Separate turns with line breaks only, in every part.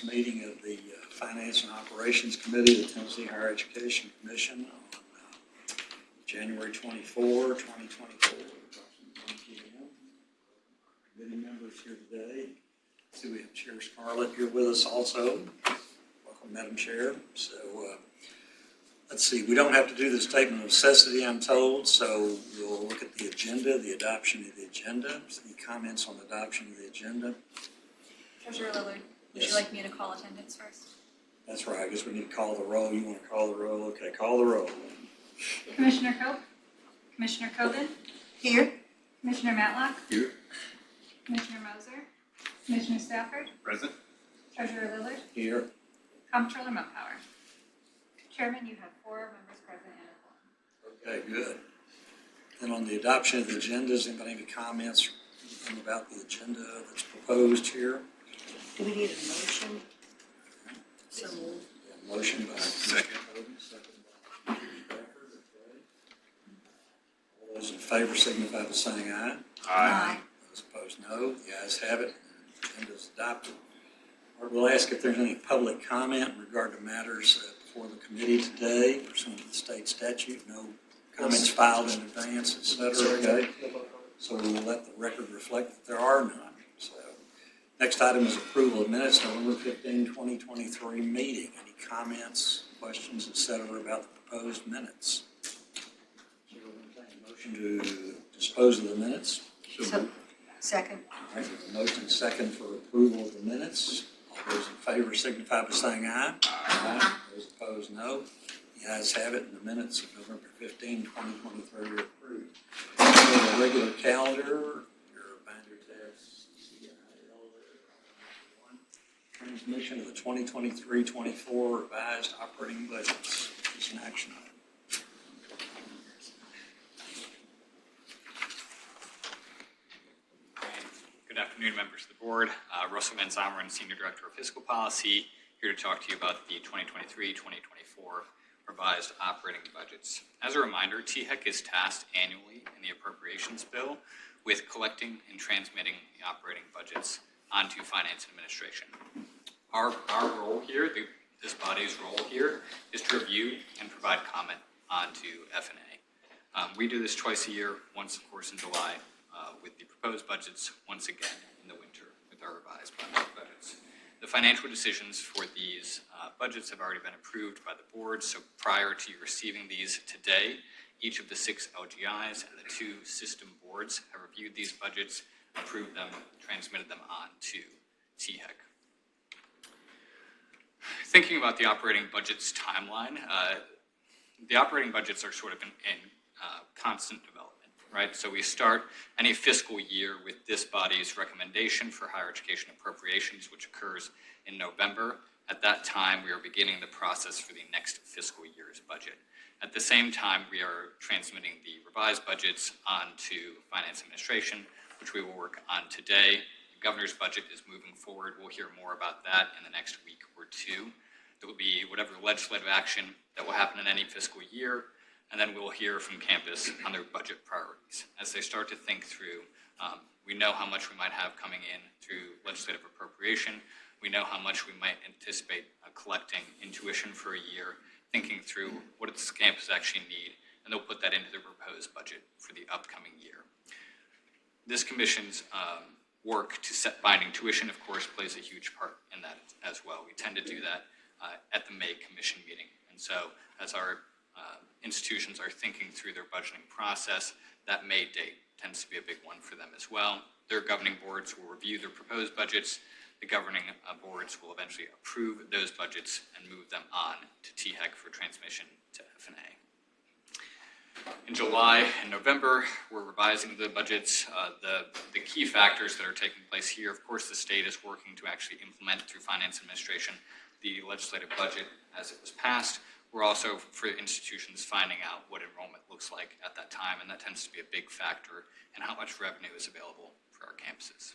meeting of the Finance and Operations Committee of the Tennessee Higher Education Commission on January 24, 2024. Committee members here today. See, we have Chair Scarlett here with us also. Welcome, Madam Chair. So let's see, we don't have to do the statement of necessity, I'm told, so we'll look at the agenda, the adoption of the agenda. Any comments on the adoption of the agenda?
Treasurer Lillard, would
Yes.
you like me to call attendance first?
That's right. I guess we need to call the roll. You want to call the roll? Okay, call the roll.
Commissioner Cope? Commissioner Coben?
Here.
Commissioner Matlock?
Here.
Commissioner Moser? Commissioner Stafford?
Present.
Treasurer Lillard?
Here.
Comptroller Mumpower? Chairman, you have 4 members present and a quorum.
Okay, good. Then on the adoption of the agenda, does anybody have any comments about the agenda that's proposed here?
Do we need a motion? So moved.
Yeah, motion by
Second.
Coben, second by Commissioner Stafford. Okay. All those in favor signify by saying aye.
Aye.
Those opposed, no. The ayes have it. The agenda is adopted. All right, we'll ask if there's any public comment in regard to matters before the committee today pursuant to the state statute. No comments filed in advance, et cetera. Okay. So we will let the record reflect that there are none. So next item is approval of minutes, November 15, 2023 meeting. Any comments, questions, et cetera, about the proposed minutes? Motion to dispose of the minutes.
So, second.
All right, there's a motion second for approval of the minutes. All those in favor signify by saying aye. Aye. Those opposed, no. The ayes have it, and the minutes of November 15, 2023 are approved. The regular calendar, your binder tabs, CIL there. Transmission of the 2023-24 revised operating budgets. It's an action item.
Good afternoon, members of the board. Russell Van Zomeren, Senior Director of Fiscal Policy, here to talk to you about the 2023-2024 revised operating budgets. As a reminder, THEC is tasked annually in the appropriations bill with collecting and transmitting the operating budgets onto Finance Administration. Our role here, this body's role here, is to review and provide comment onto F&A. We do this twice a year, once of course in July, with the proposed budgets, once again in the winter with our revised budgets. The financial decisions for these budgets have already been approved by the board, so prior to you receiving these today, each of the 6 LGIs and the 2 system boards have reviewed these budgets, approved them, transmitted them on to THEC. Thinking about the operating budgets timeline, the operating budgets are sort of in constant development. Right, so we start any fiscal year with this body's recommendation for higher education appropriations, which occurs in November. At that time, we are beginning the process for the next fiscal year's budget. At the same time, we are transmitting the revised budgets onto Finance Administration, which we will work on today. The governor's budget is moving forward. We'll hear more about that in the next week or 2. There will be whatever legislative action that will happen in any fiscal year, and then we'll hear from campus on their budget priorities. As they start to think through, we know how much we might have coming in through legislative appropriation. We know how much we might anticipate collecting in tuition for a year, thinking through what does campus actually need, and they'll put that into their proposed budget for the upcoming year. This commission's work to set binding tuition, of course, plays a huge part in that as well. We tend to do that at the May commission meeting. And so as our institutions are thinking through their budgeting process, that May date tends to be a big one for them as well. Their governing boards will review their proposed budgets. The governing boards will eventually approve those budgets and move them on to THEC for transmission to F&A. In July and November, we're revising the budgets. The key factors that are taking place here, of course, the state is working to actually implement through Finance Administration the legislative budget as it was passed. We're also, for institutions, finding out what enrollment looks like at that time, and that tends to be a big factor in how much revenue is available for our campuses.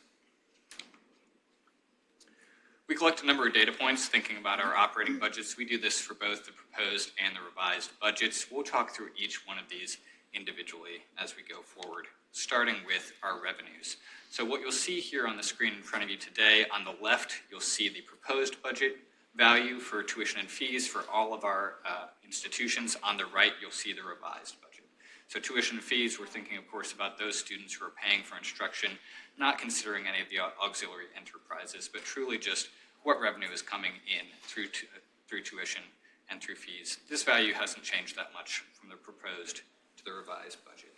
We collect a number of data points thinking about our operating budgets. We do this for both the proposed and the revised budgets. We'll talk through each one of these individually as we go forward starting with our revenues. So what you'll see here on the screen in front of you today, on the left, you'll see the proposed budget value for tuition and fees for all of our institutions. On the right, you'll see the revised budget. So tuition and fees, we're thinking, of course, about those students who are paying for instruction, not considering any of the auxiliary enterprises, but truly just what revenue is coming in through tuition and through fees. This value hasn't changed that much from the proposed to the revised budget.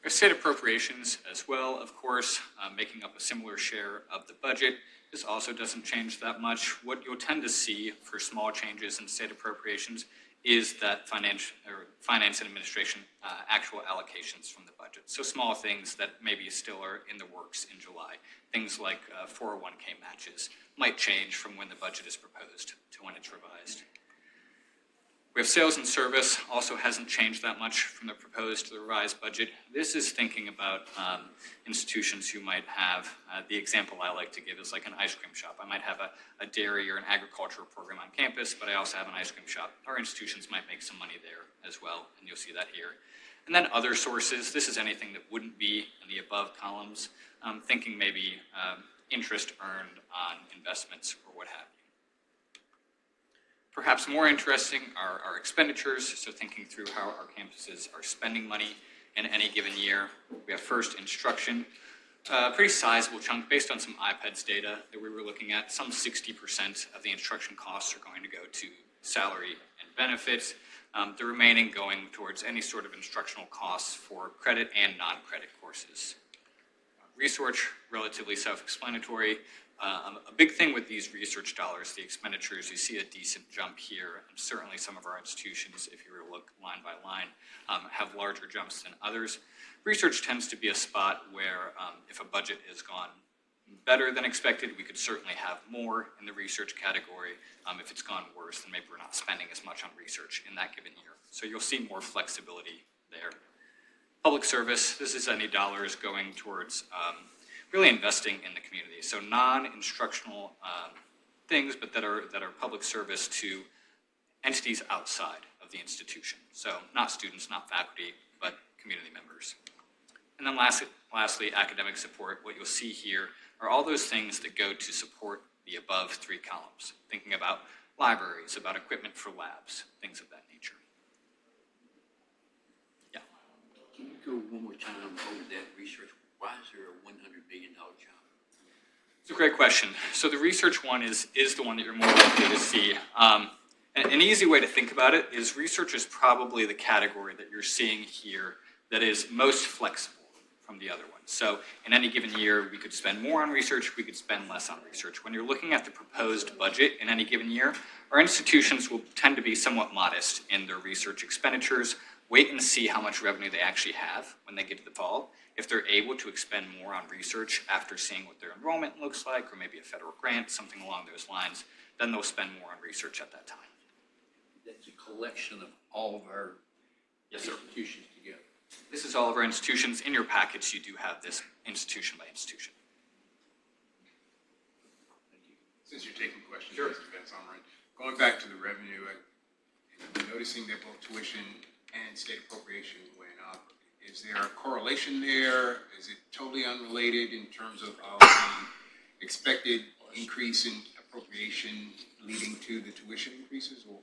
Our state appropriations as well, of course, making up a similar share of the budget. This also doesn't change that much. What you'll tend to see for small changes in state appropriations is that finance and administration actual allocations from the budget. So small things that maybe still are in the works in July. Things like 401k matches might change from when the budget is proposed to when it's revised. We have sales and service, also hasn't changed that much from the proposed to the revised budget. This is thinking about institutions who might have, the example I like to give is like an ice cream shop. I might have a dairy or an agricultural program on campus, but I also have an ice cream shop. Our institutions might make some money there as well, and you'll see that here. And then other sources, this is anything that wouldn't be in the above columns, thinking maybe interest earned on investments or what have you. Perhaps more interesting are our expenditures, so thinking through how our campuses are spending money in any given year. We have first instruction, a pretty sizable chunk based on some IPEDS data that we were looking at. Some 60% of the instruction costs are going to go to salary and benefits, the remaining going towards any sort of instructional costs for credit and non-credit courses. Research, relatively self-explanatory. A big thing with these research dollars, the expenditures, you see a decent jump here, and certainly some of our institutions, if you were to look line by line, have larger jumps than others. Research tends to be a spot where if a budget has gone better than expected, we could certainly have more in the research category. If it's gone worse, then maybe we're not spending as much on research in that given year. So you'll see more flexibility there. Public service, this is any dollars going towards really investing in the community. So non-instructional things, but that are public service to entities outside of the institution. So not students, not faculty, but community members. And then lastly, academic support. What you'll see here are all those things that go to support the above three columns. Thinking about libraries, about equipment for labs, things of that nature. Yeah.
Can you go one more time over that research? Why is there a $100 billion jump?
It's a great question. So the research one is the one that you're more likely to see. An easy way to think about it is research is probably the category that you're seeing here that is most flexible from the other ones. So in any given year, we could spend more on research, we could spend less on research. When you're looking at the proposed budget in any given year, our institutions will tend to be somewhat modest in their research expenditures. Wait and see how much revenue they actually have when they get to the fall. If they're able to expend more on research after seeing what their enrollment looks like, or maybe a federal grant, something along those lines, then they'll spend more on research at that time.
That's a collection of all of our institutions together.
This is all of our institutions. In your package, you do have this institution by institution.
Thank you. Since you're taking questions,
Sure.
Mr. Van Someren, going back to the revenue, I'm noticing that both tuition and state appropriation went up. Is there a correlation there? Is it totally unrelated in terms of the expected increase in appropriation leading to the tuition increases, or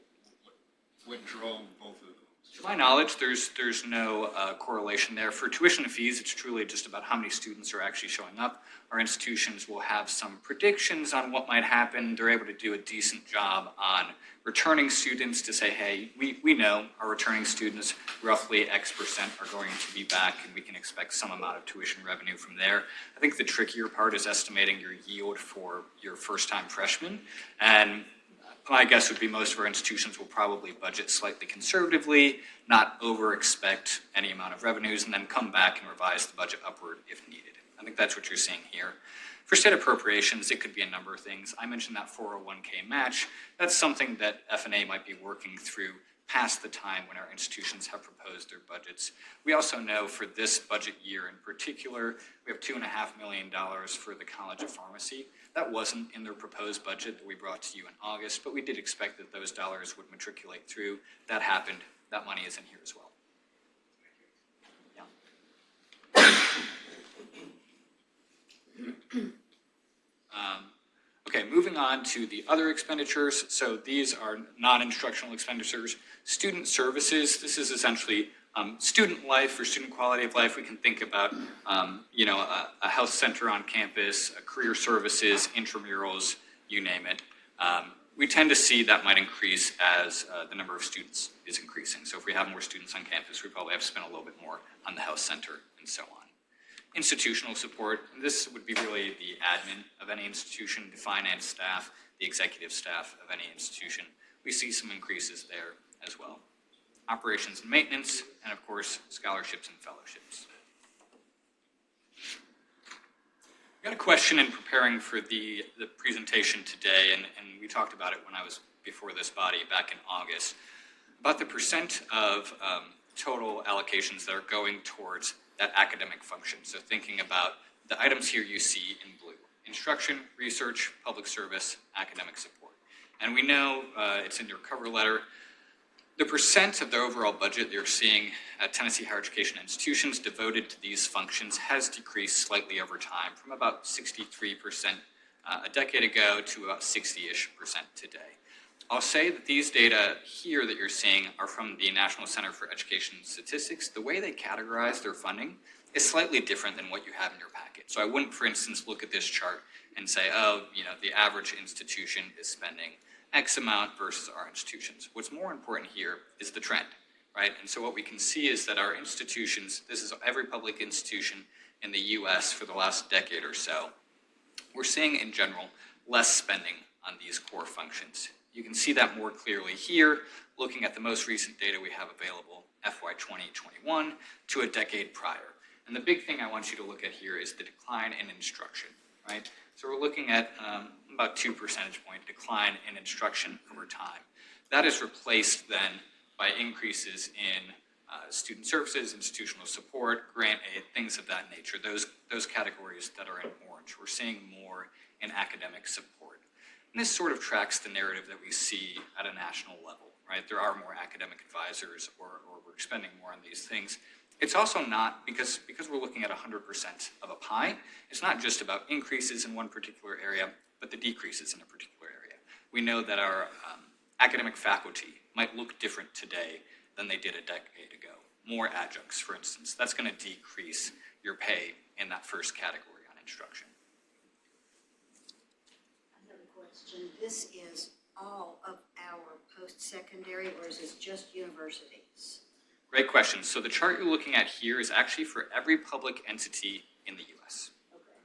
what drove both of those?
To my knowledge, there's no correlation there. For tuition and fees, it's truly just about how many students are actually showing up. Our institutions will have some predictions on what might happen. They're able to do a decent job on returning students to say, hey, we know our returning students, roughly X% are going to be back, and we can expect some amount of tuition revenue from there. I think the trickier part is estimating your yield for your first-time freshmen. And my guess would be most of our institutions will probably budget slightly conservatively, not over-expect any amount of revenues, and then come back and revise the budget upward if needed. I think that's what you're seeing here. For state appropriations, it could be a number of things. I mentioned that 401k match. That's something that F&A might be working through past the time when our institutions have proposed their budgets. We also know for this budget year in particular, we have $2.5 million for the College of Pharmacy. That wasn't in their proposed budget that we brought to you in August, but we did expect that those dollars would matriculate through. That happened. That money is in here as well. Yeah. Okay, moving on to the other expenditures. So these are non-instructional expenditures. Student services, this is essentially student life or student quality of life. We can think about, a health center on campus, career services, intramurals, you name it. We tend to see that might increase as the number of students is increasing. So if we have more students on campus, we probably have to spend a little bit more on the health center and so on. Institutional support, this would be really the admin of any institution, the finance staff, the executive staff of any institution. We see some increases there as well. Operations and maintenance, and of course, scholarships and fellowships. I got a question in preparing for the presentation today, and we talked about it when I was before this body back in August, about the percent of total allocations that are going towards that academic function. So thinking about the items here you see in blue: instruction, research, public service, academic support. And we know, it's in your cover letter, the percent of the overall budget you're seeing at Tennessee higher education institutions devoted to these functions has decreased slightly over time, from about 63% a decade ago to about 60-ish% today. I'll say that these data here that you're seeing are from the National Center for Education Statistics. The way they categorize their funding is slightly different than what you have in your packet. So I wouldn't, for instance, look at this chart and say, the average institution is spending X amount versus our institutions. What's more important here is the trend, right? And so what we can see is that our institutions, this is every public institution in the US for the last decade or so, we're seeing in general less spending on these core functions. You can see that more clearly here, looking at the most recent data we have available, FY 2021 to a decade prior. And the big thing I want you to look at here is the decline in instruction, right? So we're looking at about 2 percentage point decline in instruction over time. That is replaced then by increases in student services, institutional support, grant aid, things of that nature, those categories that are in orange. We're seeing more in academic support. And this sort of tracks the narrative that we see at a national level, right? There are more academic advisors or we're spending more on these things. It's also not, because we're looking at 100% of a pie, it's not just about increases in one particular area, but the decreases in a particular area. We know that our academic faculty might look different today than they did a decade ago. More adjuncts, for instance. That's going to decrease your pay in that first category on instruction.
Another question. This is all of our post-secondary, or is this just universities?
Great question. So the chart you're looking at here is actually for every public entity in the U.S.
Okay.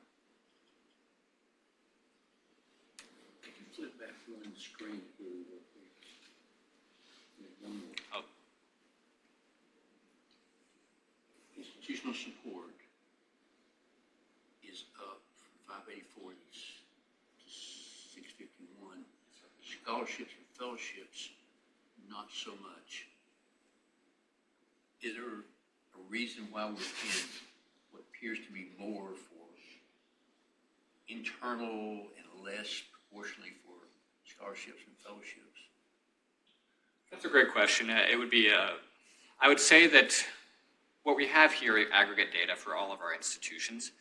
Can you flip back one screen here real quick? One more.
Oh.
Institutional support is up from 584 to 651. Scholarships and fellowships, not so much. Is there a reason why we're paying what appears to be more for internal and less proportionally for scholarships and fellowships?
That's a great question. It would be, I would say that what we have here are aggregate data for all of our institutions.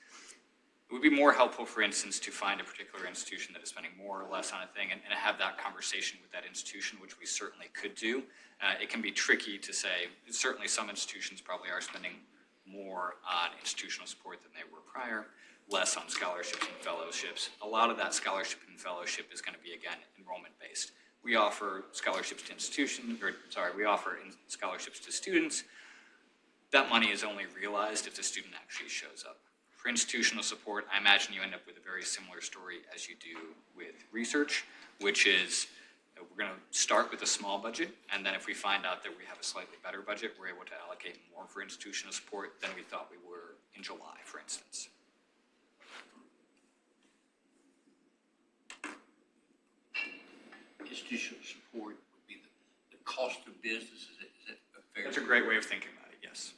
It would be more helpful, for instance, to find a particular institution that is spending more or less on a thing and have that conversation with that institution, which we certainly could do. It can be tricky to say, certainly some institutions probably are spending more on institutional support than they were prior, less on scholarships and fellowships. A lot of that scholarship and fellowship is going to be, again, enrollment-based. We offer scholarships to scholarships to students. That money is only realized if the student actually shows up. For institutional support, I imagine you end up with a very similar story as you do with research, which is we're going to start with a small budget, and then if we find out that we have a slightly better budget, we're able to allocate more for institutional support than we thought we were in July, for instance.
Institutional support would be the cost of business. Is that a fair?
That's a great way of thinking about it, yes.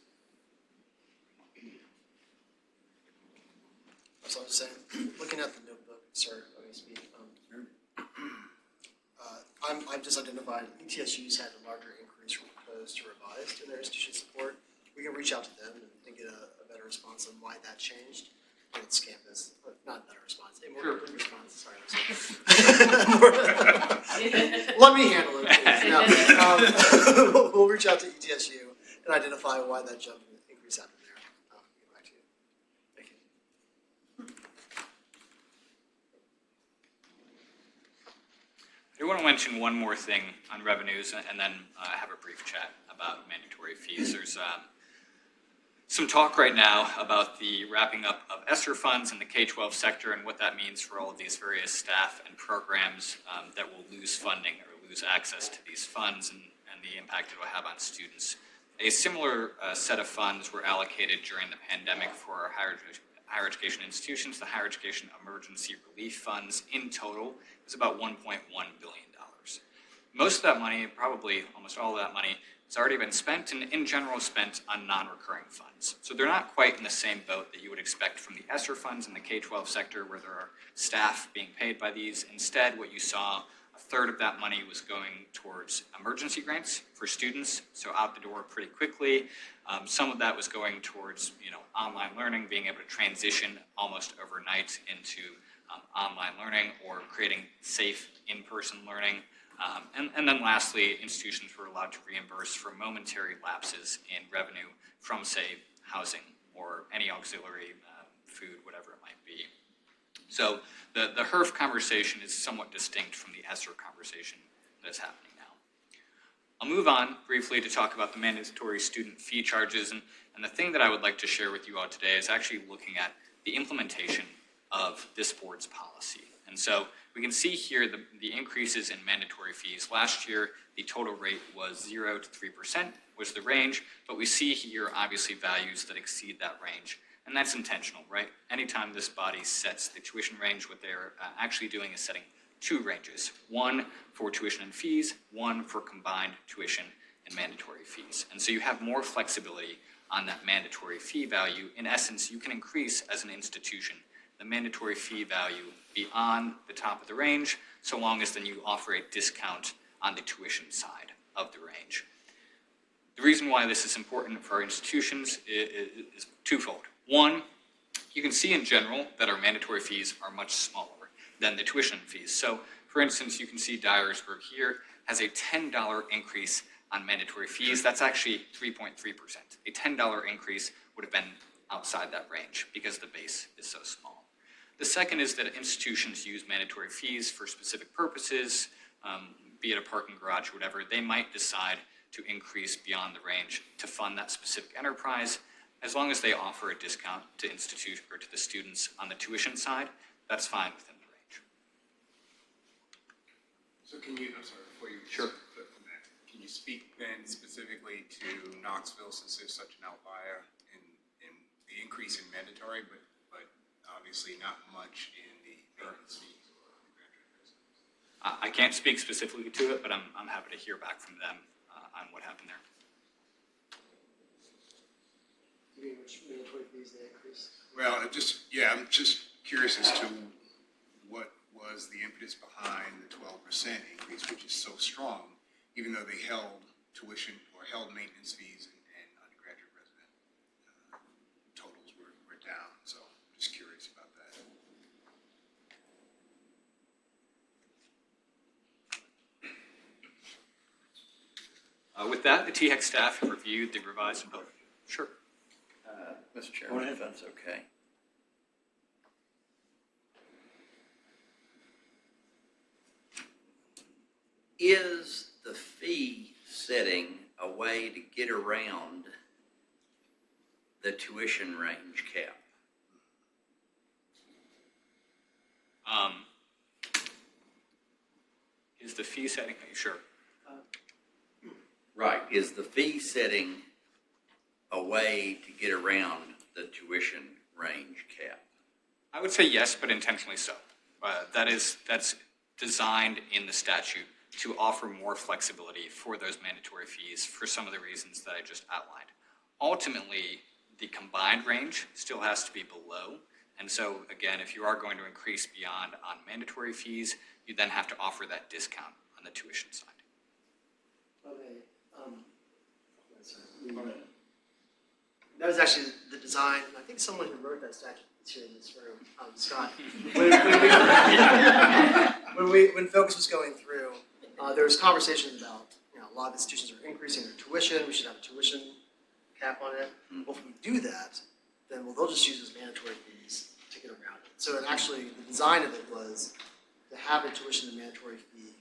So I'm just saying, looking at the notebook, sorry, let me speak. I've just identified ETSU's had a larger increase from proposed to revised in their institution support. we can reach out to them and get a better response on why that changed on its campus. Or not a better response, a more complete response, sorry. Let me handle it, please. No, we'll reach out to ETSU and identify why that jump increase happened there. Get back to you. Thank you.
I do want to mention one more thing on revenues and then have a brief chat about mandatory fees. There's some talk right now about the wrapping up of ESSER funds in the K-12 sector and what that means for all of these various staff and programs that will lose funding or lose access to these funds and the impact it will have on students. A similar set of funds were allocated during the pandemic for our higher education institutions, the Higher Education Emergency Relief Funds. In total, it was about $1.1 billion. Most of that money, probably almost all of that money, has already been spent and in general spent on non-recurring funds. So they're not quite in the same boat that you would expect from the ESSER funds in the K-12 sector where there are staff being paid by these. Instead, what you saw, a third of that money was going towards emergency grants for students, so out the door pretty quickly. Some of that was going towards online learning, being able to transition almost overnight into online learning or creating safe in-person learning. And then lastly, institutions were allowed to reimburse for momentary lapses in revenue from, say, housing or any auxiliary food, whatever it might be. So the HERF conversation is somewhat distinct from the ESSER conversation that is happening now. I'll move on briefly to talk about the mandatory student fee charges. And the thing that I would like to share with you all today is actually looking at the implementation of this board's policy. And so we can see here the increases in mandatory fees. Last year, the total rate was 0 to 3% was the range, but we see here obviously values that exceed that range. And that's intentional, right? Anytime this body sets the tuition range, what they're actually doing is setting two ranges. One for tuition and fees, one for combined tuition and mandatory fees. And so you have more flexibility on that mandatory fee value. In essence, you can increase as an institution the mandatory fee value beyond the top of the range, so long as then you offer a discount on the tuition side of the range. The reason why this is important for our institutions is twofold. One, you can see in general that our mandatory fees are much smaller than the tuition fees. So, for instance, you can see Dyersburg here has a $10 increase on mandatory fees. That's actually 3.3%. A $10 increase would have been outside that range because the base is so small. The second is that institutions use mandatory fees for specific purposes, be it a parking garage or whatever. They might decide to increase beyond the range to fund that specific enterprise. As long as they offer a discount to institute or to the students on the tuition side, that's fine within the range.
So I'm sorry, before you
Sure.
flip from that, can you speak then specifically to Knoxville, since there's such an outlier in the increase in mandatory, but obviously not much in the maintenance fees or the graduate residence?
I can't speak specifically to it, but I'm happy to hear back from them on what happened there.
Do you mean which mandatory fees they increased?
Well, I'm just curious as to what was the impetus behind the 12% increase, which is so strong, even though they held tuition or held maintenance fees and undergraduate resident totals were down. So I'm just curious about that.
With that, the THEC staff have reviewed the revised and voted. Sure.
Mr. Chairman, if that's okay. Is the fee setting a way to get around the tuition range cap?
Is the fee setting, sure.
Right. Is the fee setting a way to get around the tuition range cap?
I would say yes, but intentionally so. That's designed in the statute to offer more flexibility for those mandatory fees for some of the reasons that I just outlined. Ultimately, the combined range still has to be below. And so, again, if you are going to increase beyond on mandatory fees, you then have to offer that discount on the tuition side.
Okay, That was actually the design, and I think someone who wrote that statute is here in this room, Scott. When Focus was going through, there was conversations about, a lot of institutions are increasing their tuition, we should have a tuition cap on it. Well, if we do that, then they'll just use those mandatory fees to get around it. So it actually, the design of it was to have a tuition and mandatory fee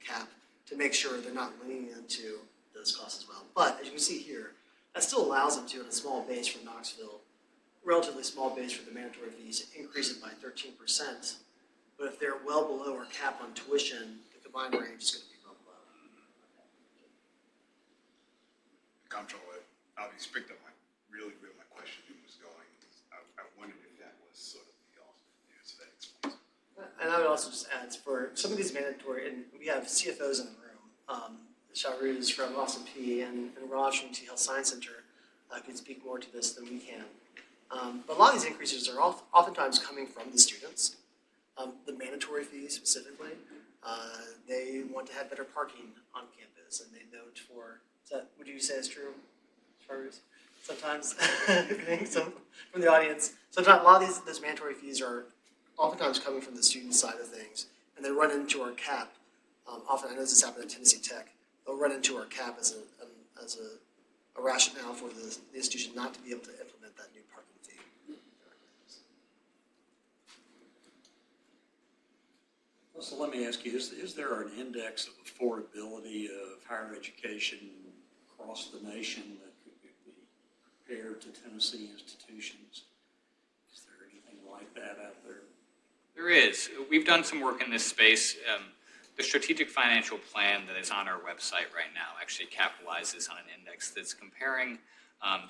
cap to make sure they're not leaning into those costs as well. But as you can see here, that still allows them to, in a small base for Knoxville, relatively small base for the mandatory fees, increase it by 13%. But if they're well below our cap on tuition, the combined range is going to be well below.
Comptroller, obviously picked up where my question was going. I wondered if that was sort of the alternate there, so that explains it.
And I would also just add, for some of these mandatory, and we have CFOs in the room, Shahruz from Austin P and Raj from T Health Science Center can speak more to this than we can. But a lot of these increases are oftentimes coming from the students. The mandatory fees specifically, they want to have better parking on campus, and they note for, would you say is true, Shahruz? Sometimes, some from the audience, sometimes a lot of those mandatory fees are oftentimes coming from the student side of things, and they run into our cap. Often, I know this happened at Tennessee Tech, they'll run into our cap as a rationale for the institution not to be able to implement that new parking fee.
So let me ask you, is there an index of affordability of higher education across the nation that could be compared to Tennessee institutions? Is there anything like that out there?
There is. We've done some work in this space. The strategic financial plan that is on our website right now actually capitalizes on an index that's comparing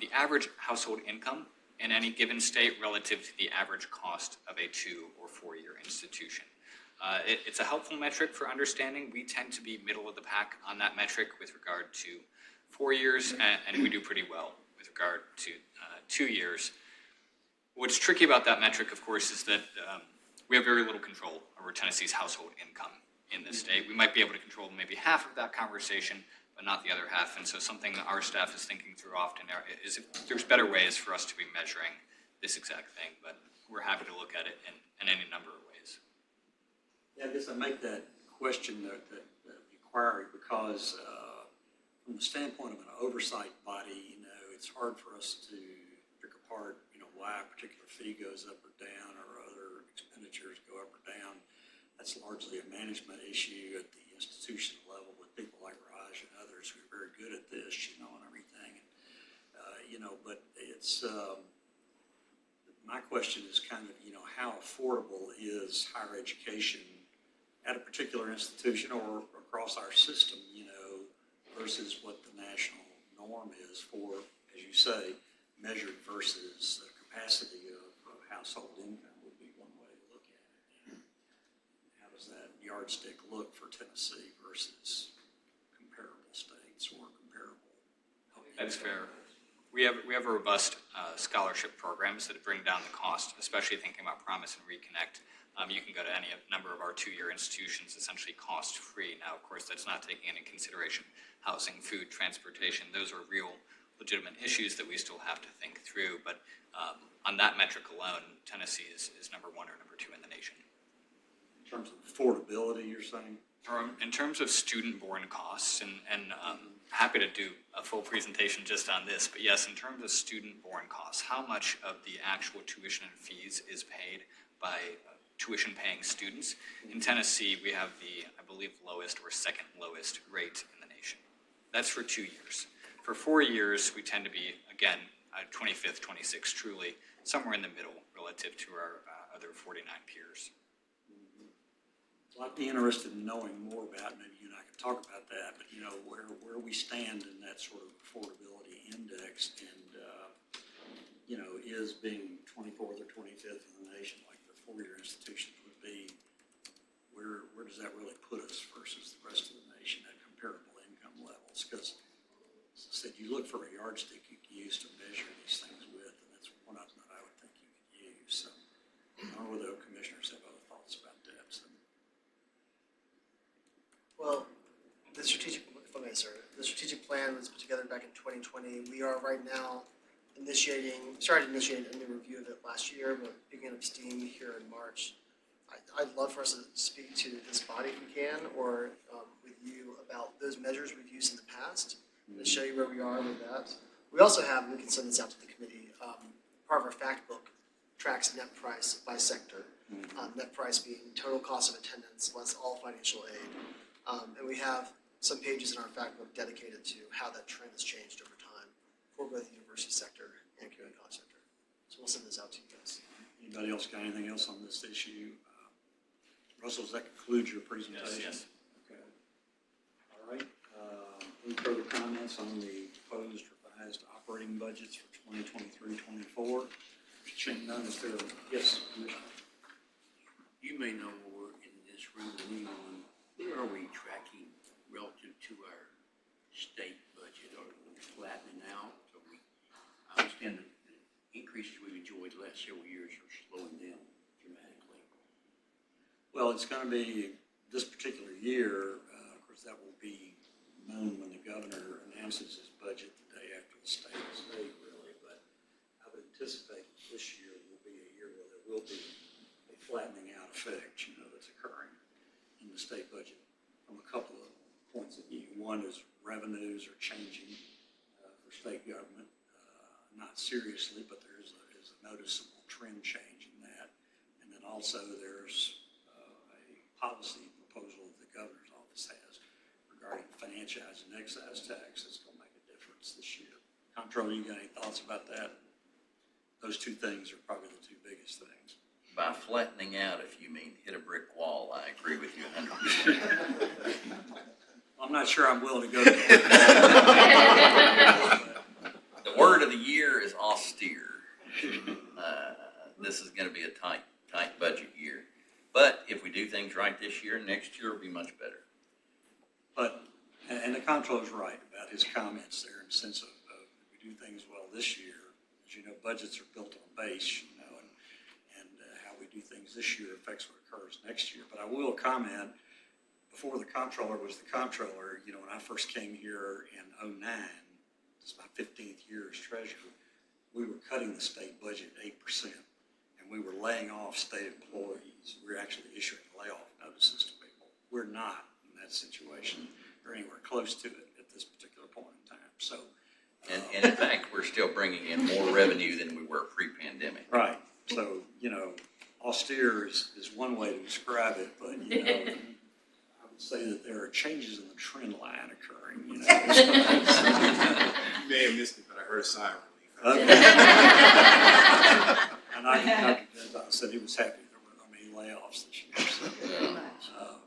the average household income in any given state relative to the average cost of a 2 or 4 year institution. It's a helpful metric for understanding. We tend to be middle of the pack on that metric with regard to 4 years, and we do pretty well with regard to 2 years. What's tricky about that metric, of course, is that we have very little control over Tennessee's household income in this state. We might be able to control maybe half of that conversation, but not the other half. And so something that our staff is thinking through often is if there's better ways for us to be measuring this exact thing, but we're happy to look at it in any number of ways.
Yeah, I guess I make that question, that inquiry, because from the standpoint of an oversight body, it's hard for us to pick apart, why a particular fee goes up or down or other expenditures go up or down. That's largely a management issue at the institutional level with people like Raj and others who are very good at this, and everything. But it's, my question is kind of, how affordable is higher education at a particular institution or across our system, versus what the national norm is for, as you say, measured versus the capacity of household income would be one way to look at it. How does that yardstick look for Tennessee versus comparable states or comparable?
That's fair. We have robust scholarship programs that bring down the cost, especially thinking about Promise and Reconnect. You can go to any number of our 2 year institutions essentially cost-free. Now, of course, that's not taking into consideration housing, food, transportation. Those are real legitimate issues that we still have to think through. But on that metric alone, Tennessee is number 1 or number 2 in the nation.
In terms of affordability, you're saying?
In terms of student-borne costs, and happy to do a full presentation just on this, but yes, in terms of student-borne costs, how much of the actual tuition and fees is paid by tuition-paying students? In Tennessee, we have the, I believe, lowest or second lowest rate in the nation. That's for 2 years. For 4 years, we tend to be, again, 25th, 26th, truly, somewhere in the middle relative to our other 49 peers.
Well, I'd be interested in knowing more about, maybe you and I could talk about that, but where we stand in that sort of affordability index, and is being 24th or 25th in the nation, like the 4 year institutions would be, where does that really put us versus the rest of the nation at comparable income levels? Because, as I said, you look for a yardstick you can use to measure these things with, and that's one of them that I would think you could use. So, I don't know whether commissioners have other thoughts about that. So.
Well, the strategic plan was put together back in 2020. We are right now, started initiating a new review of it last year, but began up steam here in March. I'd love for us to speak to this body if we can, or with you about those measures we've used in the past, and show you where we are with that. We also have, we can send this out to the committee, part of our fact book tracks net price by sector. Net price being total cost of attendance less all financial aid. And we have some pages in our fact book dedicated to how that trend has changed over time for both the university sector and community college sector. So we'll send this out to you guys.
Anybody else got anything else on this issue? Russell, does that conclude your presentation?
Yes.
Okay. All right. Any further comments on the proposed revised operating budgets for 2023-24? Seeing none, is there? Yes, Commissioner.
You may know more in this room than me on, where are we tracking relative to our state budget? Are we flattening out? I understand that the increases we've enjoyed the last several years are slowing down dramatically.
Well, it's going to be this particular year, of course, that will be known when the governor announces his budget the day after the state is made, really. But I would anticipate this year will be a year where there will be a flattening out effect, that's occurring in the state budget from a couple of points of view. One is revenues are changing for state government, not seriously, but there is a noticeable trend change in that. And then also there's a policy proposal that the governor's office has regarding franchise and excise tax that's going to make a difference this year. Comptroller, you got any thoughts about that? Those two things are probably the two biggest things.
By flattening out, if you mean hit a brick wall, I agree with you 100%.
I'm not sure I'm willing to go to that.
The word of the year is austere. This is going to be a tight budget year. But if we do things right this year, next year will be much better.
But, and the comptroller's right about his comments there in the sense of if we do things well this year, as you know, budgets are built on base, and how we do things this year affects what occurs next year. But I will comment, before the comptroller was the comptroller, when I first came here in 2009, this is my 15th year as treasurer, we were cutting the state budget 8%, and we were laying off state employees. We were actually issuing layoff notices to people. We're not in that situation or anywhere close to it at this particular point in time. So,
And in fact, we're still bringing in more revenue than we were pre-pandemic.
right. So, austere is one way to describe it, but, I would say that there are changes in the trend line occurring,
You may have missed it, but I heard a sigh of relief.
Okay. And I said he was happy there weren't going to be layoffs this year. So,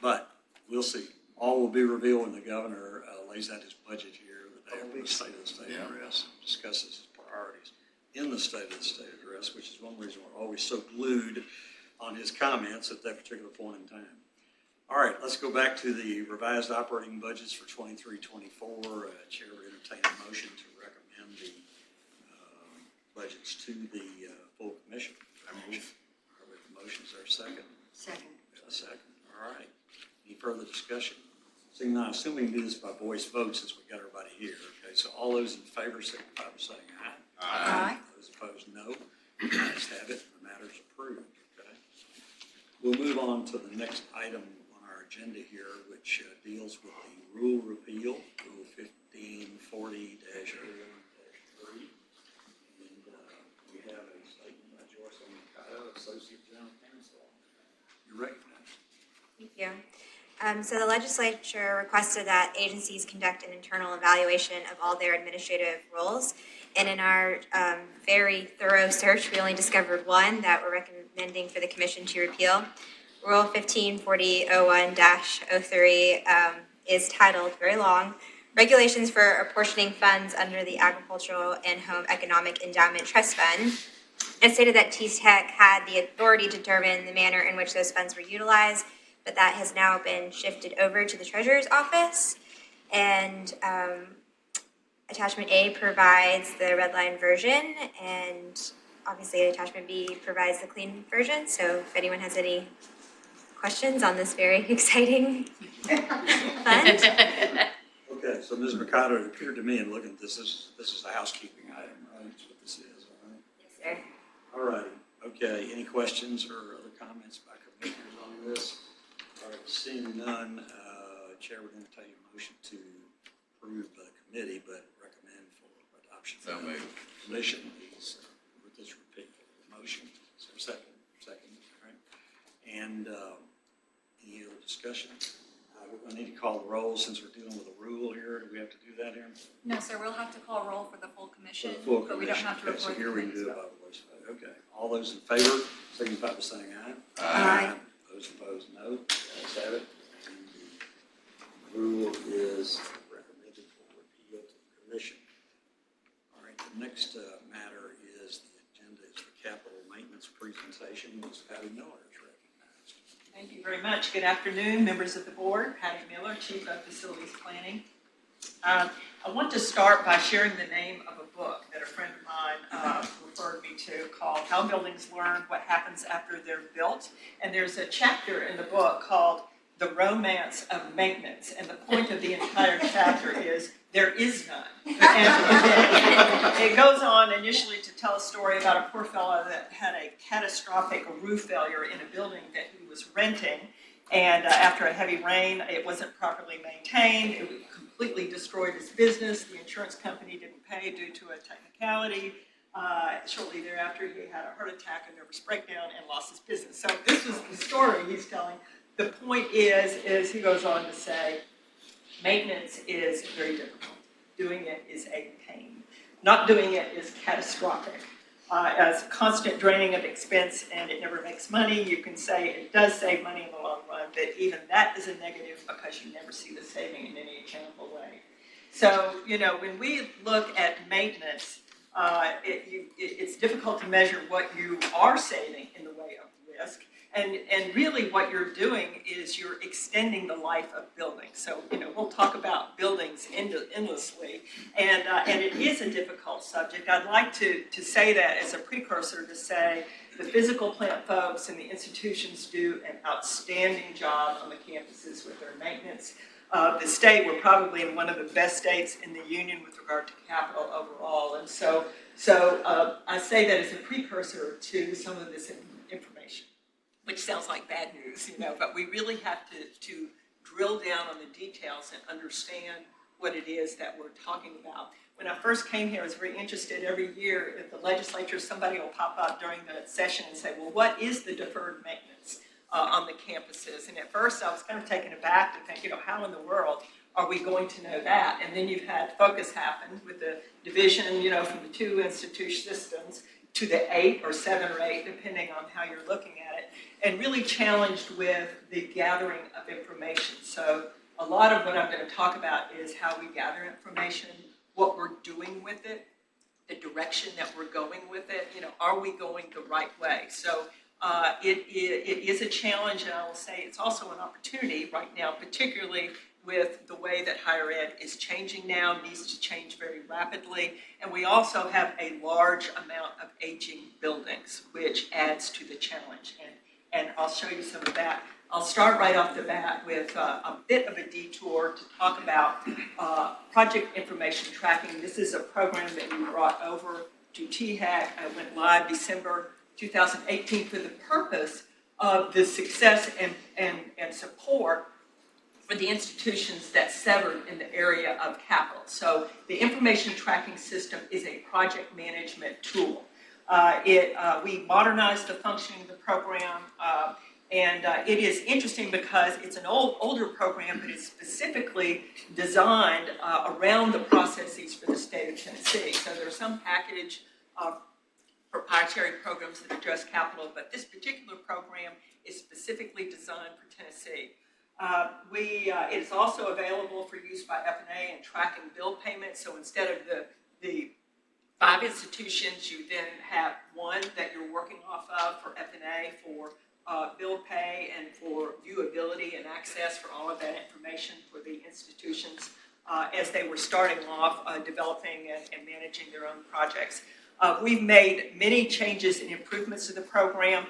but we'll see. All will be revealed when the governor lays out his budget here the day after the State of the State address, and discusses his priorities in the State of the State address, which is one reason we're always so glued on his comments at that particular point in time. All right, let's go back to the revised operating budgets for 23-24. Chair would entertain a motion to recommend the budgets to the full commission.
I move.
All right, the motion, is there a second?
Second.
A second. All right. Any further discussion? Seeing none, I assume we can do this by voice vote since we got everybody here. Okay, so all those in favor signify by saying aye.
Aye.
Those opposed, no. Ayes have it. The matter is approved. Okay. We'll move on to the next item on our agenda here, which deals with the rule repeal, Rule 1540-01-3. And we have a statement by Joyce Mikado, Associate General Counsel. You're recognized.
Thank you. So the legislature requested that agencies conduct an internal evaluation of all their administrative roles. And in our very thorough search, we only discovered one that we're recommending for the commission to repeal. Rule 1540-01-03 is titled, very long, Regulations for Apportioning Funds Under the Agricultural and Home Economic Endowment Trust Fund. It stated that THEC had the authority to determine the manner in which those funds were utilized, but that has now been shifted over to the Treasurer's Office. And Attachment A provides the red line version, and obviously Attachment B provides the clean version. So if anyone has any questions on this very exciting fund.
Okay, so So Ms. Mercado, it appeared to me in looking at this is a housekeeping item, right? That's what this is, all right?
Yes, sir.
All righty, okay, any questions or other comments by commissioners on this? All right, seeing none, Chair would entertain a motion to approve by the committee, but recommend for adoption.
So moved.
Commission, please, with this repeat motion. Is there a second? Second, all right. And any other discussion? We're going to need to call the roll since we're dealing with a rule here. Do we have to do that here?
No, sir, we'll have to call roll for the full commission,
For the full
but we don't
commission.
have to
Okay, so
report the
here we can
committee's
do it
vote.
by voice vote. Okay, all those in favor, signify by saying aye.
Aye.
Those opposed, no. Ayes have it. And the rule is recommended for repeal to the commission. All right, the next matter is the agenda is the capital maintenance presentation. Ms. Patty Miller is recognized.
Thank you very much. Good afternoon, members of the board. Patty Miller, Chief of Facilities Planning. I want to start by sharing the name of a book that a friend of mine referred me to called How Buildings Learn What Happens After They're Built. And there's a chapter in the book called The Romance of Maintenance. And the point of the entire chapter is there is none. And it goes on initially to tell a story about a poor fellow that had a catastrophic roof failure in a building that he was renting. And after a heavy rain, it wasn't properly maintained. It completely destroyed his business. The insurance company didn't pay due to a technicality. Shortly thereafter, he had a heart attack, a nervous breakdown, and lost his business. So this was the story he's telling. The point is he goes on to say, maintenance is very difficult. Doing it is a pain. Not doing it is catastrophic. As constant draining of expense and it never makes money, you can say it does save money in the long run, but even that is a negative because you never see the saving in any accountable way. So, when we look at maintenance, it's difficult to measure what you are saving in the way of risk. And really what you're doing is you're extending the life of buildings. So, we'll talk about buildings endlessly, and it is a difficult subject. I'd like to say that as a precursor to say the physical plant folks and the institutions do an outstanding job on the campuses with their maintenance. The state, we're probably in one of the best states in the union with regard to capital overall. And so I say that as a precursor to some of this information, which sounds like bad news, but we really have to drill down on the details and understand what it is that we're talking about. When I first came here, I was very interested. Every year at the legislature, somebody will pop up during the session and say, well, what is the deferred maintenance on the campuses? And at first I was kind of taken aback to think, how in the world are we going to know that? And then you've had focus happen with the division, from the 2 institution systems to the 8 or 7 or 8, depending on how you're looking at it, and really challenged with the gathering of information. So a lot of what I'm going to talk about is how we gather information, what we're doing with it, the direction that we're going with it. Are we going the right way? So it is a challenge, and I will say it's also an opportunity right now, particularly with the way that higher ed is changing now, needs to change very rapidly. And we also have a large amount of aging buildings, which adds to the challenge. And I'll show you some of that. I'll start right off the bat with a bit of a detour to talk about project information tracking. This is a program that we brought over to THEC. I went live December 2018 for the purpose of the success and support for the institutions that severed in the area of capital. So the information tracking system is a project management tool. We modernized the functioning of the program, and it is interesting because it's an older program, but it's specifically designed around the processes for the state of Tennessee. So there's some package of proprietary programs that address capital, but this particular program is specifically designed for Tennessee. It is also available for use by F&A and tracking bill payments. So instead of the 5 institutions, you then have one that you're working off of for F&A, for bill pay, and for viewability and access for all of that information for the institutions as they were starting off developing and managing their own projects. We've made many changes and improvements to the program.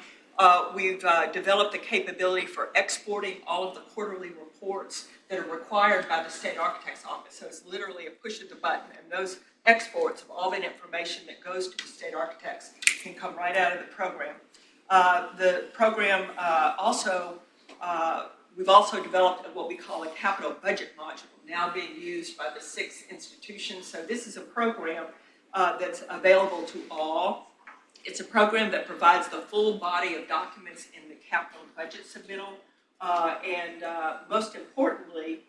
We've developed the capability for exporting all of the quarterly reports that are required by the state architect's office. So it's literally a push of the button, and those exports of all that information that goes to the state architects can come right out of the program. The program we've also developed what we call a capital budget module, now being used by the 6 institutions. So this is a program that's available to all. It's a program that provides the full body of documents in the capital budget submittal, and most importantly,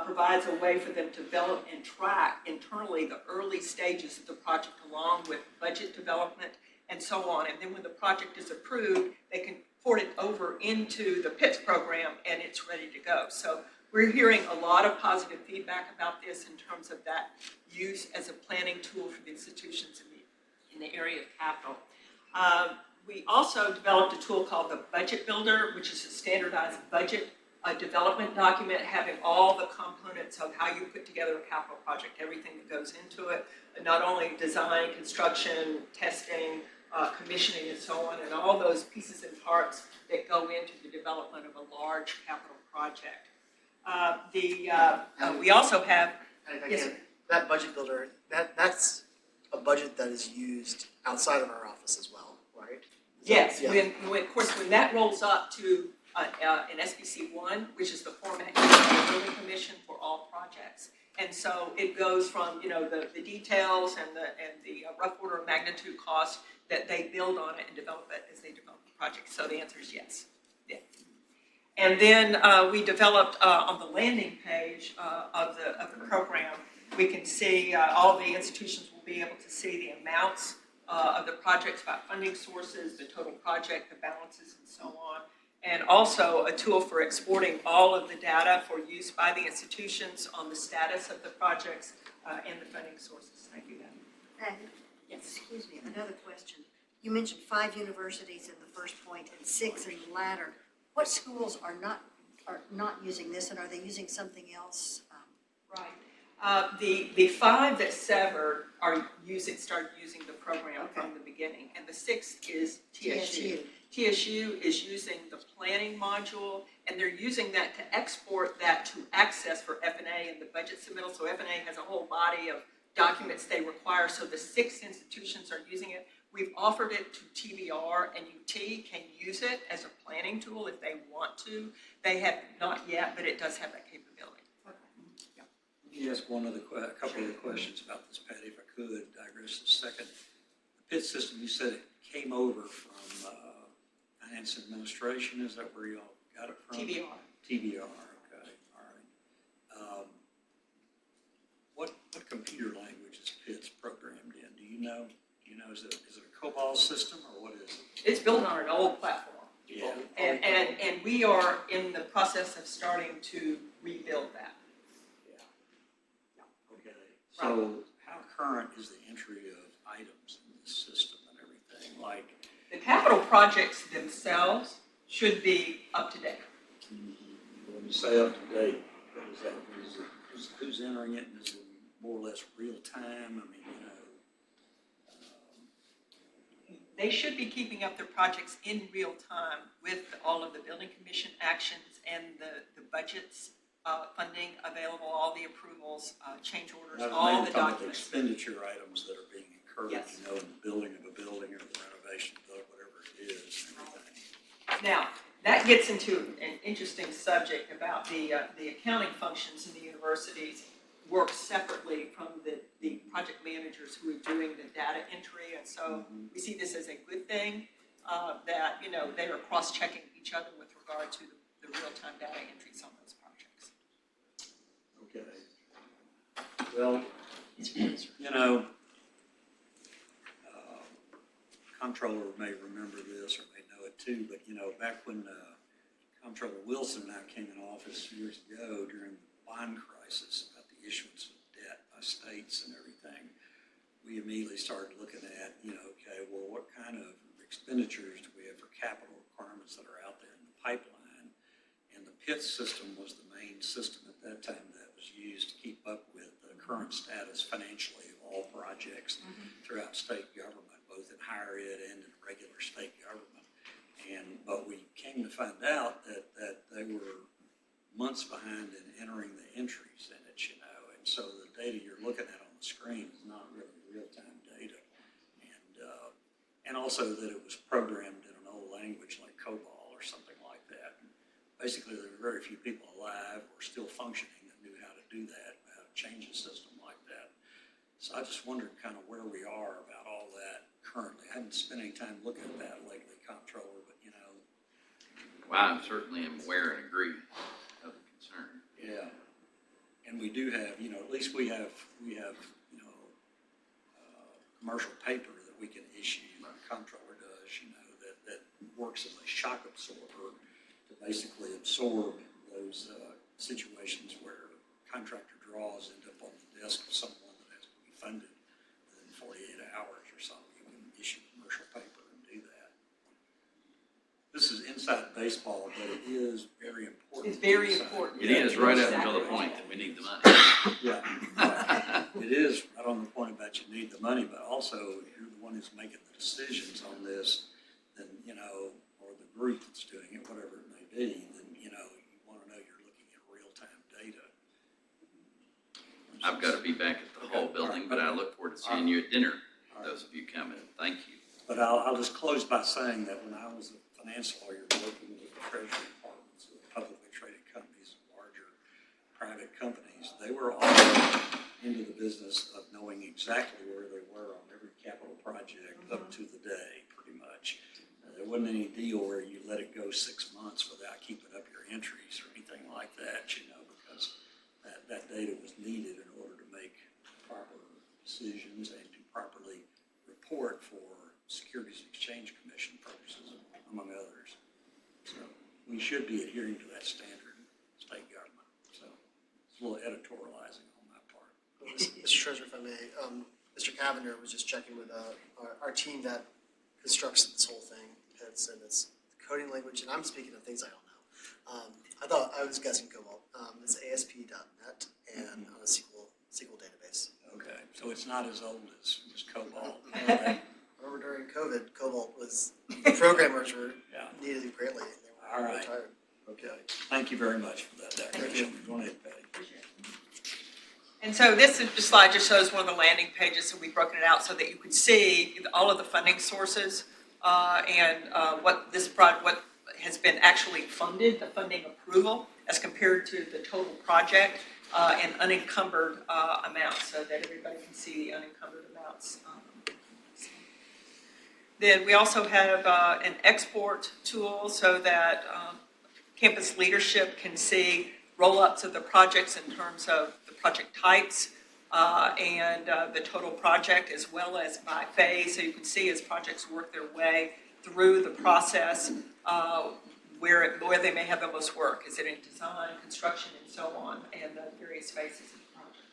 provides a way for them to develop and track internally the early stages of the project along with budget development and so on. And then when the project is approved, they can port it over into the PITS program and it's ready to go. So we're hearing a lot of positive feedback about this in terms of that use as a planning tool for the institutions in the area of capital. We also developed a tool called the Budget Builder, which is a standardized budget development document having all the components of how you put together a capital project, everything that goes into it, not only design, construction, testing, commissioning, and so on, and all those pieces and parts that go into the development of a large capital project. We also have, yes, sir.
That budget builder, that's a budget that is used outside of our office as well, right?
Yes,
Yeah.
of course, when that rolls up to an SBC1, which is the format used by the Building Commission for all projects. And so it goes from, the details and the rough order of magnitude cost that they build on it and develop it as they develop the project. So the answer is yes. Yeah. And then we developed on the landing page of the program, we can see all the institutions will be able to see the amounts of the projects by funding sources, the total project, the balances, and so on. And also a tool for exporting all of the data for use by the institutions on the status of the projects and the funding sources. Thank you,
And, excuse me, another question. You mentioned 5 universities in the first point and 6 in the latter. What schools are not using this, and are they using something else?
Right. The 5 that severed started using the program from the beginning, and the 6th is TSU. TSU is using the planning module, and they're using that to export that to access for F&A and the budget submittal. So F&A has a whole body of documents they require, so the 6 institutions are using it. We've offered it to TBR, and UT can use it as a planning tool if they want to. They have not yet, but it does have that capability.
Let me ask a couple of questions about this, Patty, if I could digress a second. The PIT system, you said it came over from Finance Administration. Is that where y'all got it from?
TBR.
TBR, okay, all right. What computer language is PITS programmed in? Do you know? Is it a COBOL system or what is it?
It's built on an old platform.
Yeah.
And we are in the process of starting to rebuild that.
Okay. So how current is the entry of items in this system and everything? Like
The capital projects themselves should be up to date.
when you say up to date, what is that? Who's entering it? And is it more or less real time?
They should be keeping up their projects in real time with all of the building commission actions and the budgets, funding available, all the approvals, change orders, all the documents.
Expenditure items that are being incurred,
Yes.
in the building of a building or the renovation of whatever it is and everything.
Now, that gets into an interesting subject about the accounting functions in the universities work separately from the project managers who are doing the data entry. And so we see this as a good thing, that, they are cross-checking each other with regard to the real-time data entries on those projects.
Okay. Well, Comptroller may remember this or may know it too, but back when Comptroller Wilson and I came in office years ago during the bond crisis about the issuance of debt by states and everything, we immediately started looking at, okay, well, what kind of expenditures do we have for capital requirements that are out there in the pipeline? And the PIT system was the main system at that time that was used to keep up with the current status financially of all projects throughout state government, both in higher ed and in regular state government. But we came to find out that they were months behind in entering the entries in it, you know, and so the data you're looking at on the screen is not really real-time data. And also that it was programmed in an old language like COBOL or something like that. And basically, there were very few people alive or still functioning that knew how to do that, how to change a system like that. So I just wondered kind of where we are about all that currently. I haven't spent any time looking at that lately, comptroller, but you know.
Well, I certainly am aware and agree of the concern.
Yeah. And we do have, you know, at least we have, you know, commercial paper that we can issue, like the comptroller does, you know, that works as a shock absorber to basically absorb those situations where contractor draws end up on the desk of someone that has to be funded within 48 hours or something. You can issue commercial paper and do that. This is inside baseball, but it is very important.
It's very
inside.
important.
It is right up until the point that we need the money.
Yeah, it is right on the point about you need the money, but also if you're the one who's making the decisions on this, then, you know, or the group that's doing it, whatever it may be, then, you know, you want to know you're looking at real-time data.
I've got to be back at the Hall building, but I look forward to seeing you at dinner, those of you coming. Thank you.
But I'll just close by saying that when I was a finance lawyer working with the treasury departments of publicly traded companies and larger private companies, they were all into the business of knowing exactly where they were on every capital project up to the day, pretty much. There wasn't any deal where you let it go 6 months without keeping up your entries or anything like that, you know, because that data was needed in order to make proper decisions and to properly report for Securities and Exchange Commission purposes, among others. So we should be adhering to that standard in state government. So it's a little editorializing on my part.
Mr. Treasurer, if I may, Mr. Cavender was just checking with our team that constructs this whole thing. And it's coding language, and I'm speaking of things I don't know. I thought I was guessing COBOL. It's ASP.NET and on a SQL database.
Okay, so it's not as old as COBOL.
I remember during COVID, COBOL was, the programmers were
Yeah.
needed greatly. They were
All right.
retired.
Okay, thank you very much for that declaration. Go ahead, Patty.
And so this slide just shows one of the landing pages, so we've broken it out so that you could see all of the funding sources and what has been actually funded, the funding approval, as compared to the total project and unencumbered amounts, so that everybody can see the unencumbered amounts. Then we also have an export tool so that campus leadership can see roll-ups of the projects in terms of the project types and the total project, as well as by phase. So you can see as projects work their way through the process where they may have the most work. Is it in design, construction, and so on, and the various phases of the project.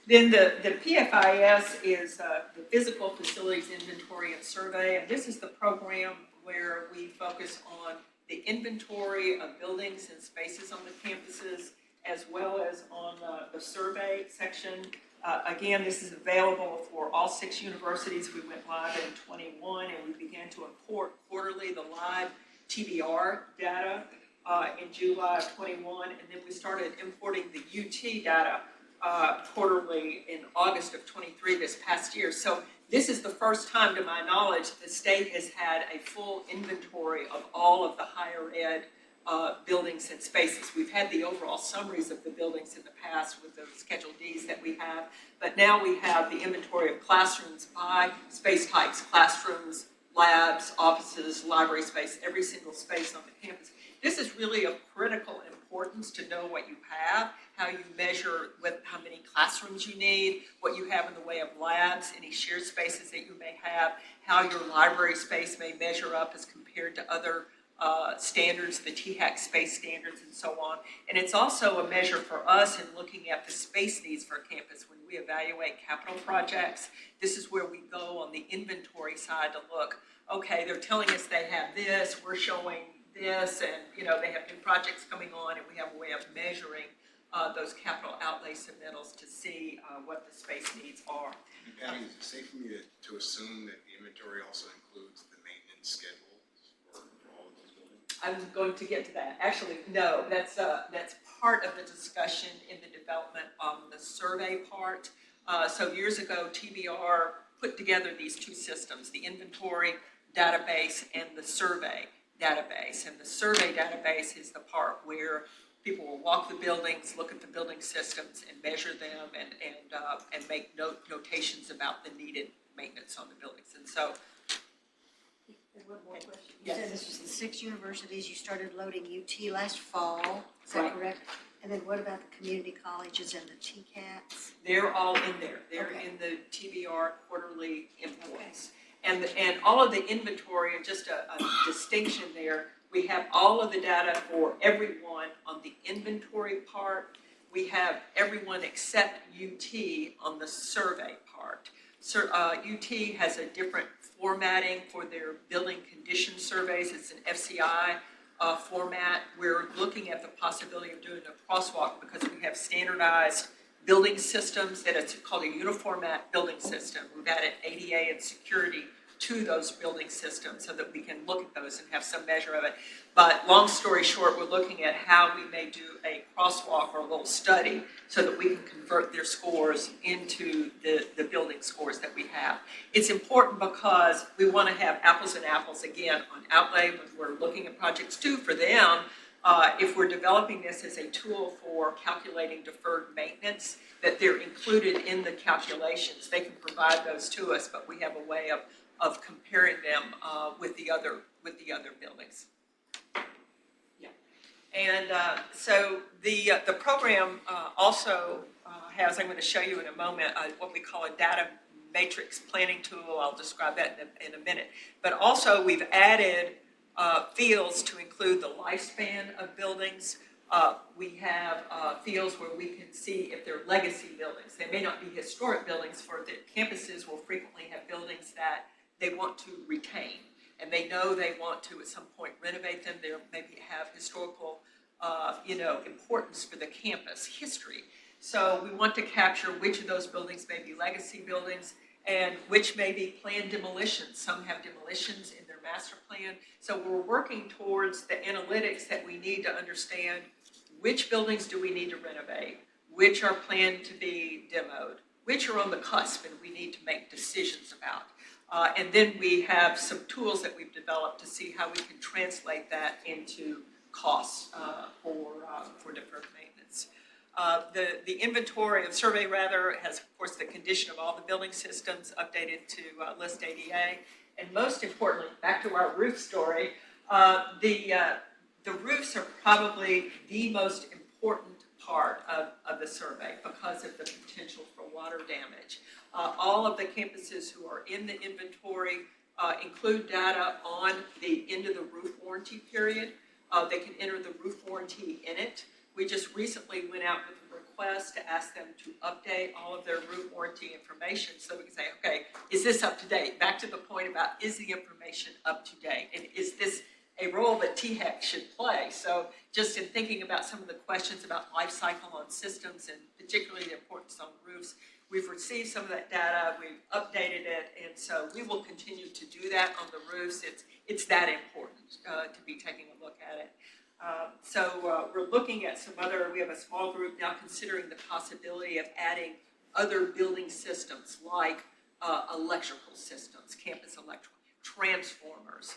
Then the PFIS is the Physical Facilities Inventory and Survey, and this is the program where we focus on the inventory of buildings and spaces on the campuses, as well as on the survey section. Again, this is available for all 6 universities. We went live in 21, and we began to import quarterly the live TBR data in July of 21, and then we started importing the UT data quarterly in August of 23 this past year. So this is the first time, to my knowledge, the state has had a full inventory of all of the higher ed buildings and spaces. We've had the overall summaries of the buildings in the past with the Schedule Ds that we have, but now we have the inventory of classrooms by space types, classrooms, labs, offices, library space, every single space on the campus. This is really of critical importance to know what you have, how you measure how many classrooms you need, what you have in the way of labs, any shared spaces that you may have, how your library space may measure up as compared to other standards, the THEC space standards and so on. And it's also a measure for us in looking at the space needs for campus when we evaluate capital projects. This is where we go on the inventory side to look, okay, they're telling us they have this, we're showing this, and they have new projects coming on, and we have a way of measuring those capital outlay submittals to see what the space needs are.
Patty, is it safe for me to assume that the inventory also includes the maintenance schedule for all of those buildings?
I'm going to get to that. Actually, no, that's part of the discussion in the development on the survey part. So years ago, TBR put together these two systems, the inventory database and the survey database. And the survey database is the part where people will walk the buildings, look at the building systems and measure them and make notations about the needed maintenance on the buildings. And so,
One more question. You
Yes.
said this was the 6 universities, you started loading UT last fall, is
Right.
that correct? And then what about the community colleges and the TCATs?
they're all in there. They're
Okay.
in the TBR quarterly imports. And all of the inventory, and just a distinction there, we have all of the data for everyone on the inventory part. We have everyone except UT on the survey part. UT has a different formatting for their building condition surveys. It's an FCI format. We're looking at the possibility of doing a crosswalk because we have standardized building systems that it's called a uniformat building system. We've added ADA and security to those building systems so that we can look at those and have some measure of it. But long story short, we're looking at how we may do a crosswalk or a little study so that we can convert their scores into the building scores that we have. It's important because we want to have apples and apples again on outlay when we're looking at projects too for them. If we're developing this as a tool for calculating deferred maintenance, that they're included in the calculations. They can provide those to us, but we have a way of comparing them with the other buildings. Yeah, and so the program also has, I'm going to show you in a moment, what we call a data matrix planning tool. I'll describe that in a minute. But also we've added fields to include the lifespan of buildings. We have fields where we can see if they're legacy buildings. They may not be historic buildings. For the campuses will frequently have buildings that they want to retain, and they know they want to at some point renovate them. They maybe have historical, importance for the campus history. So we want to capture which of those buildings may be legacy buildings and which may be planned demolitions. Some have demolitions in their master plan. So we're working towards the analytics that we need to understand which buildings do we need to renovate, which are planned to be demoed, which are on the cusp and we need to make decisions about. And then we have some tools that we've developed to see how we can translate that into costs for deferred maintenance. The inventory of survey has, of course, the condition of all the building systems updated to list ADA. And most importantly, back to our roof story, the roofs are probably the most important part of the survey because of the potential for water damage. All of the campuses who are in the inventory include data on the end of the roof warranty period. They can enter the roof warranty in it. We just recently went out with a request to ask them to update all of their roof warranty information so we can say, okay, is this up to date? Back to the point about, is the information up to date? And is this a role that THEC should play? So just in thinking about some of the questions about life cycle on systems and particularly the importance on roofs, we've received some of that data, we've updated it, and so we will continue to do that on the roofs. It's that important to be taking a look at it. So we're looking at we have a small group now considering the possibility of adding other building systems like electrical systems, campus electrical, transformers,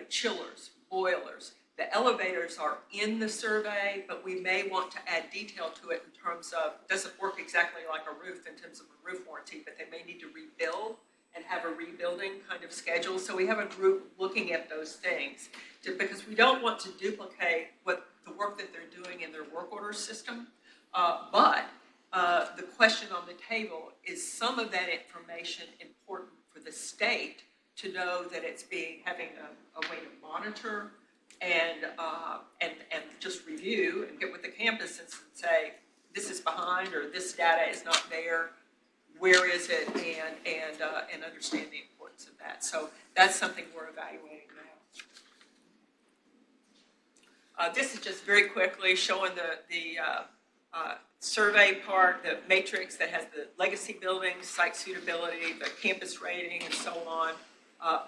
chillers, boilers. The elevators are in the survey, but we may want to add detail to it in terms of, it doesn't work exactly like a roof in terms of a roof warranty, but they may need to rebuild and have a rebuilding kind of schedule. So we have a group looking at those things because we don't want to duplicate the work that they're doing in their work order system. But the question on the table is some of that information important for the state to know that it's having a way to monitor and just review and get with the campus and say, this is behind or this data is not there. Where is it? And understand the importance of that. So that's something we're evaluating now. This is just very quickly showing the survey part, the matrix that has the legacy buildings, site suitability, the campus rating, and so on.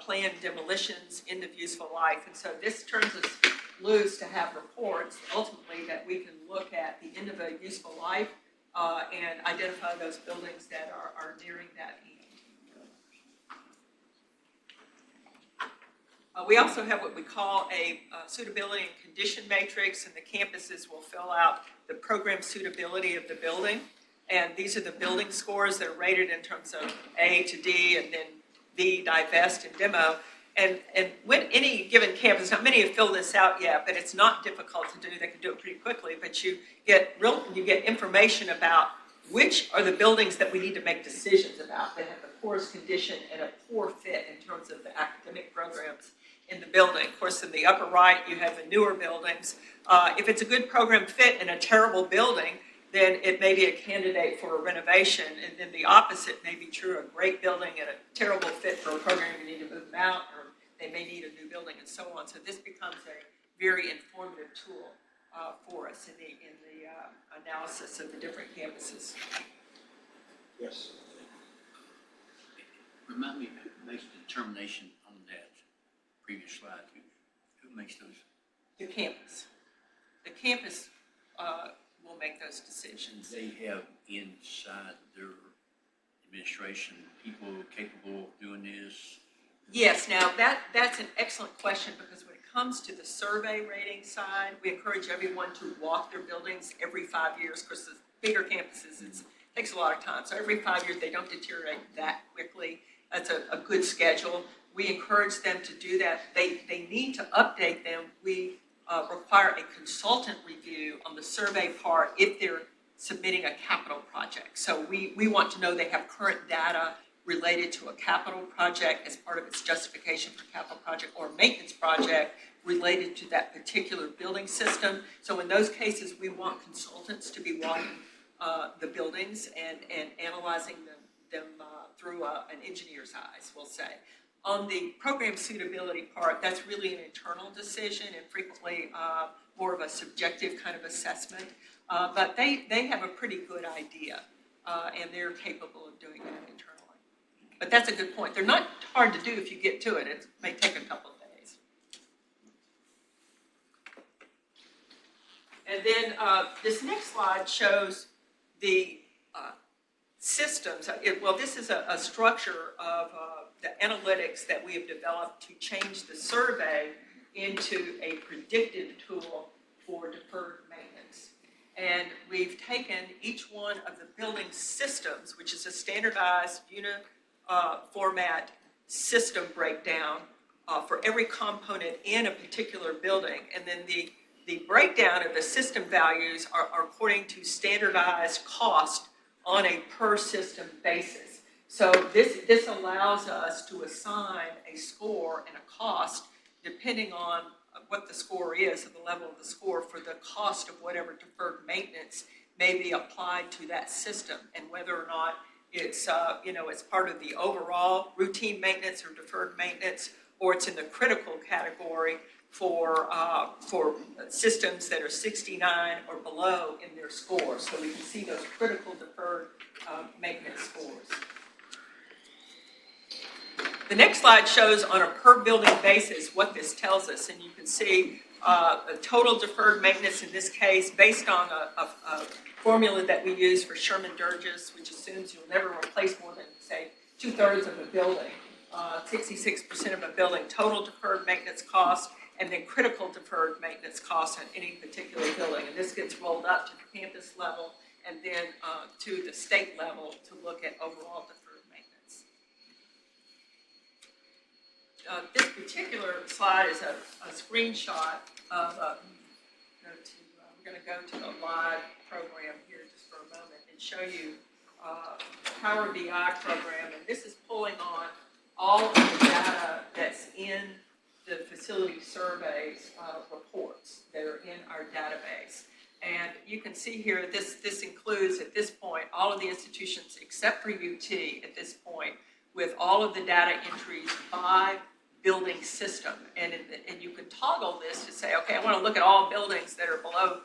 planned demolitions, end of useful life. And so this turns us loose to have reports ultimately that we can look at the end of a useful life and identify those buildings that are nearing that end. We also have what we call a suitability and condition matrix, and the campuses will fill out the program suitability of the building. And these are the building scores that are rated in terms of A to D, and then B, divest, and demo. And with any given campus, not many have filled this out yet, but it's not difficult to do. They can do it pretty quickly, but you get information about which are the buildings that we need to make decisions about that have the poorest condition and a poor fit in terms of the academic programs in the building. Of course, in the upper right, you have the newer buildings. If it's a good program fit in a terrible building, then it may be a candidate for a renovation. And then the opposite may be true, a great building and a terrible fit for a program, you need to move them out, or they may need a new building and so on. So this becomes a very informative tool for us in the analysis of the different campuses.
Yes.
Remind me, who makes the determination on that previous slide? Who makes those?
The campus. The campus will make those decisions.
They have inside their administration people capable of doing this?
Yes, now that's an excellent question, because when it comes to the survey rating side, we encourage everyone to walk their buildings every 5 years. Of course, the bigger campuses, it takes a lot of time. So every 5 years, they don't deteriorate that quickly. That's a good schedule. We encourage them to do that. They need to update them. We require a consultant review on the survey part if they're submitting a capital project. So we want to know they have current data related to a capital project as part of its justification for capital project, or maintenance project related to that particular building system. So in those cases, we want consultants to be walking the buildings and analyzing them through an engineer's eyes, we'll say. On the program suitability part, that's really an internal decision and frequently more of a subjective kind of assessment. But they have a pretty good idea and they're capable of doing that internally. But that's a good point. They're not hard to do if you get to it. It may take a couple of days. And then this next slide shows the systems. This is a structure of the analytics that we have developed to change the survey into a predictive tool for deferred maintenance. And we've taken each one of the building systems, which is a standardized format system breakdown for every component in a particular building. And then the breakdown of the system values are according to standardized cost on a per system basis. So this allows us to assign a score and a cost depending on what the score is, the level of the score for the cost of whatever deferred maintenance may be applied to that system, and whether or not it's it's part of the overall routine maintenance or deferred maintenance, or it's in the critical category for systems that are 69 or below in their score. So we can see those critical deferred maintenance scores. The next slide shows on a per building basis what this tells us, and you can see a total deferred maintenance in this case based on a formula that we use for Sherman-Durgis, which assumes you'll never replace more than, say, 2/3 of a building, 66% of a building, total deferred maintenance cost, and then critical deferred maintenance costs on any particular building. And this gets rolled up to the campus level and then to the state level to look at overall deferred maintenance. This particular slide is a screenshot of, we're going to go to the live program here just for a moment and show you Power BI program. And this is pulling on all of the data that's in the facility surveys reports that are in our database. And you can see here, this includes at this point all of the institutions except for UT at this point, with all of the data entries by building system. And you can toggle this to say, okay, I want to look at all buildings that are below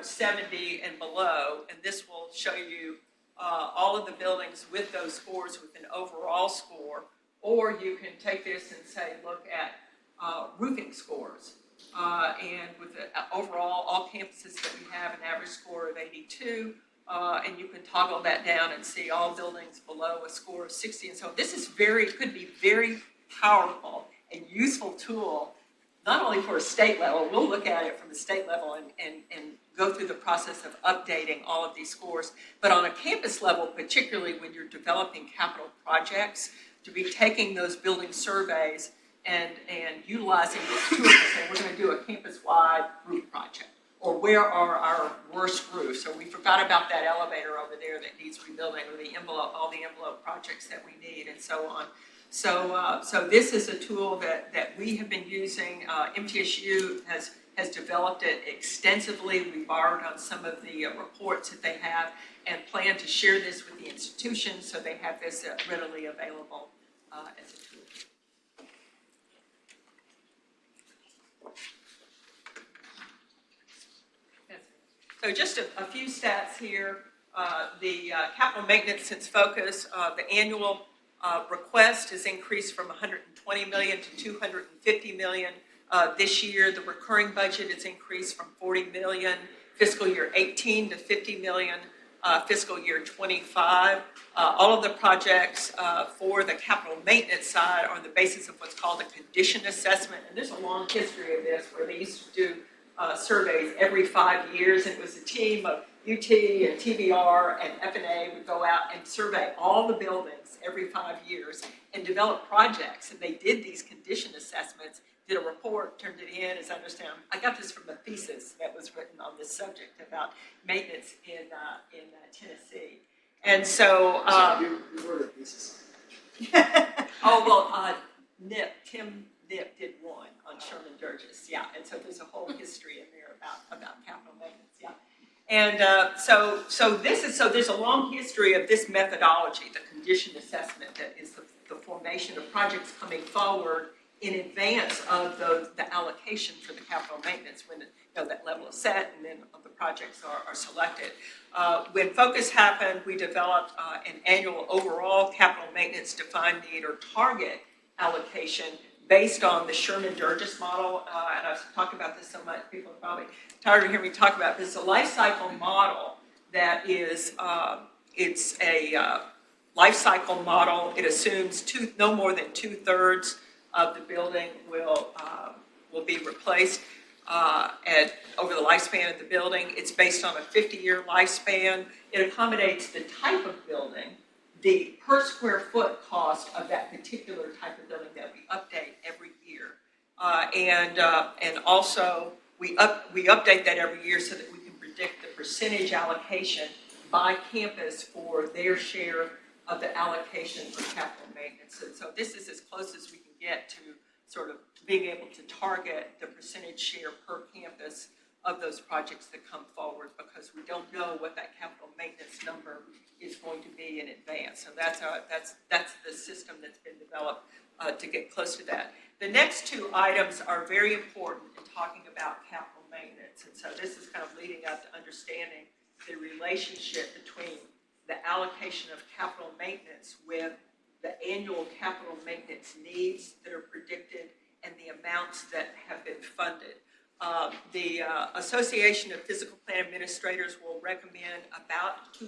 70 and below, and this will show you all of the buildings with those scores with an overall score, Or you can take this and say, look at roofing scores. And with the overall, all campuses that we have an average score of 82, and you can toggle that down and see all buildings below a score of 60. And so this is could be very powerful and useful tool, not only for a state level, we'll look at it from the state level and go through the process of updating all of these scores, but on a campus level, particularly when you're developing capital projects, to be taking those building surveys and utilizing this tool to say, we're going to do a campus-wide roof project, or where are our worst roofs, or we forgot about that elevator over there that needs rebuilding, or all the envelope projects that we need, and so on. So this is a tool that we have been using. MTSU has developed it extensively. We borrowed on some of the reports that they have and plan to share this with the institutions so they have this readily available as a tool. So just a few stats here. The capital maintenance since focus, the annual request has increased from $120 million to $250 million. This year, the recurring budget has increased from $40 million, fiscal year 18 to $50 million, fiscal year 25. All of the projects for the capital maintenance side are on the basis of what's called a condition assessment. And there's a long history of this where they used to do surveys every 5 years. And it was a team of UT and TBR and FNA would go out and survey all the buildings every 5 years and develop projects. And they did these condition assessments, did a report, turned it in, as I understand. I got this from a thesis that was written on this subject about maintenance in Tennessee. And so...
you wrote a thesis.
Tim Nip did one on Sherman Burgess, yeah. And so there's a whole history in there about capital maintenance, yeah. And so there's a long history of this methodology, the condition assessment, that is the formation of projects coming forward in advance of the allocation for the capital maintenance when that level is set and then the projects are selected. When Focus happened, we developed an annual overall capital maintenance defined need or target allocation based on the Sherman Burgess model, and I've talked about this so much, people are probably tired of hearing me talk about this. It's a life cycle model that is, it's a life cycle model. It assumes no more than 2/3 of the building will be replaced over the lifespan of the building. It's based on a 50-year lifespan. It accommodates the type of building, the per square foot cost of that particular type of building that we update every year. And also we update that every year so that we can predict the percentage allocation by campus for their share of the allocation for capital maintenance. And so this is as close as we can get to sort of being able to target the percentage share per campus of those projects that come forward, because we don't know what that capital maintenance number is going to be in advance. So that's the system that's been developed to get close to that. The next two items are very important in talking about capital maintenance. And so this is kind of leading up to understanding the relationship between the allocation of capital maintenance with the annual capital maintenance needs that are predicted and the amounts that have been funded. The Association of Physical Plant Administrators will recommend about 2%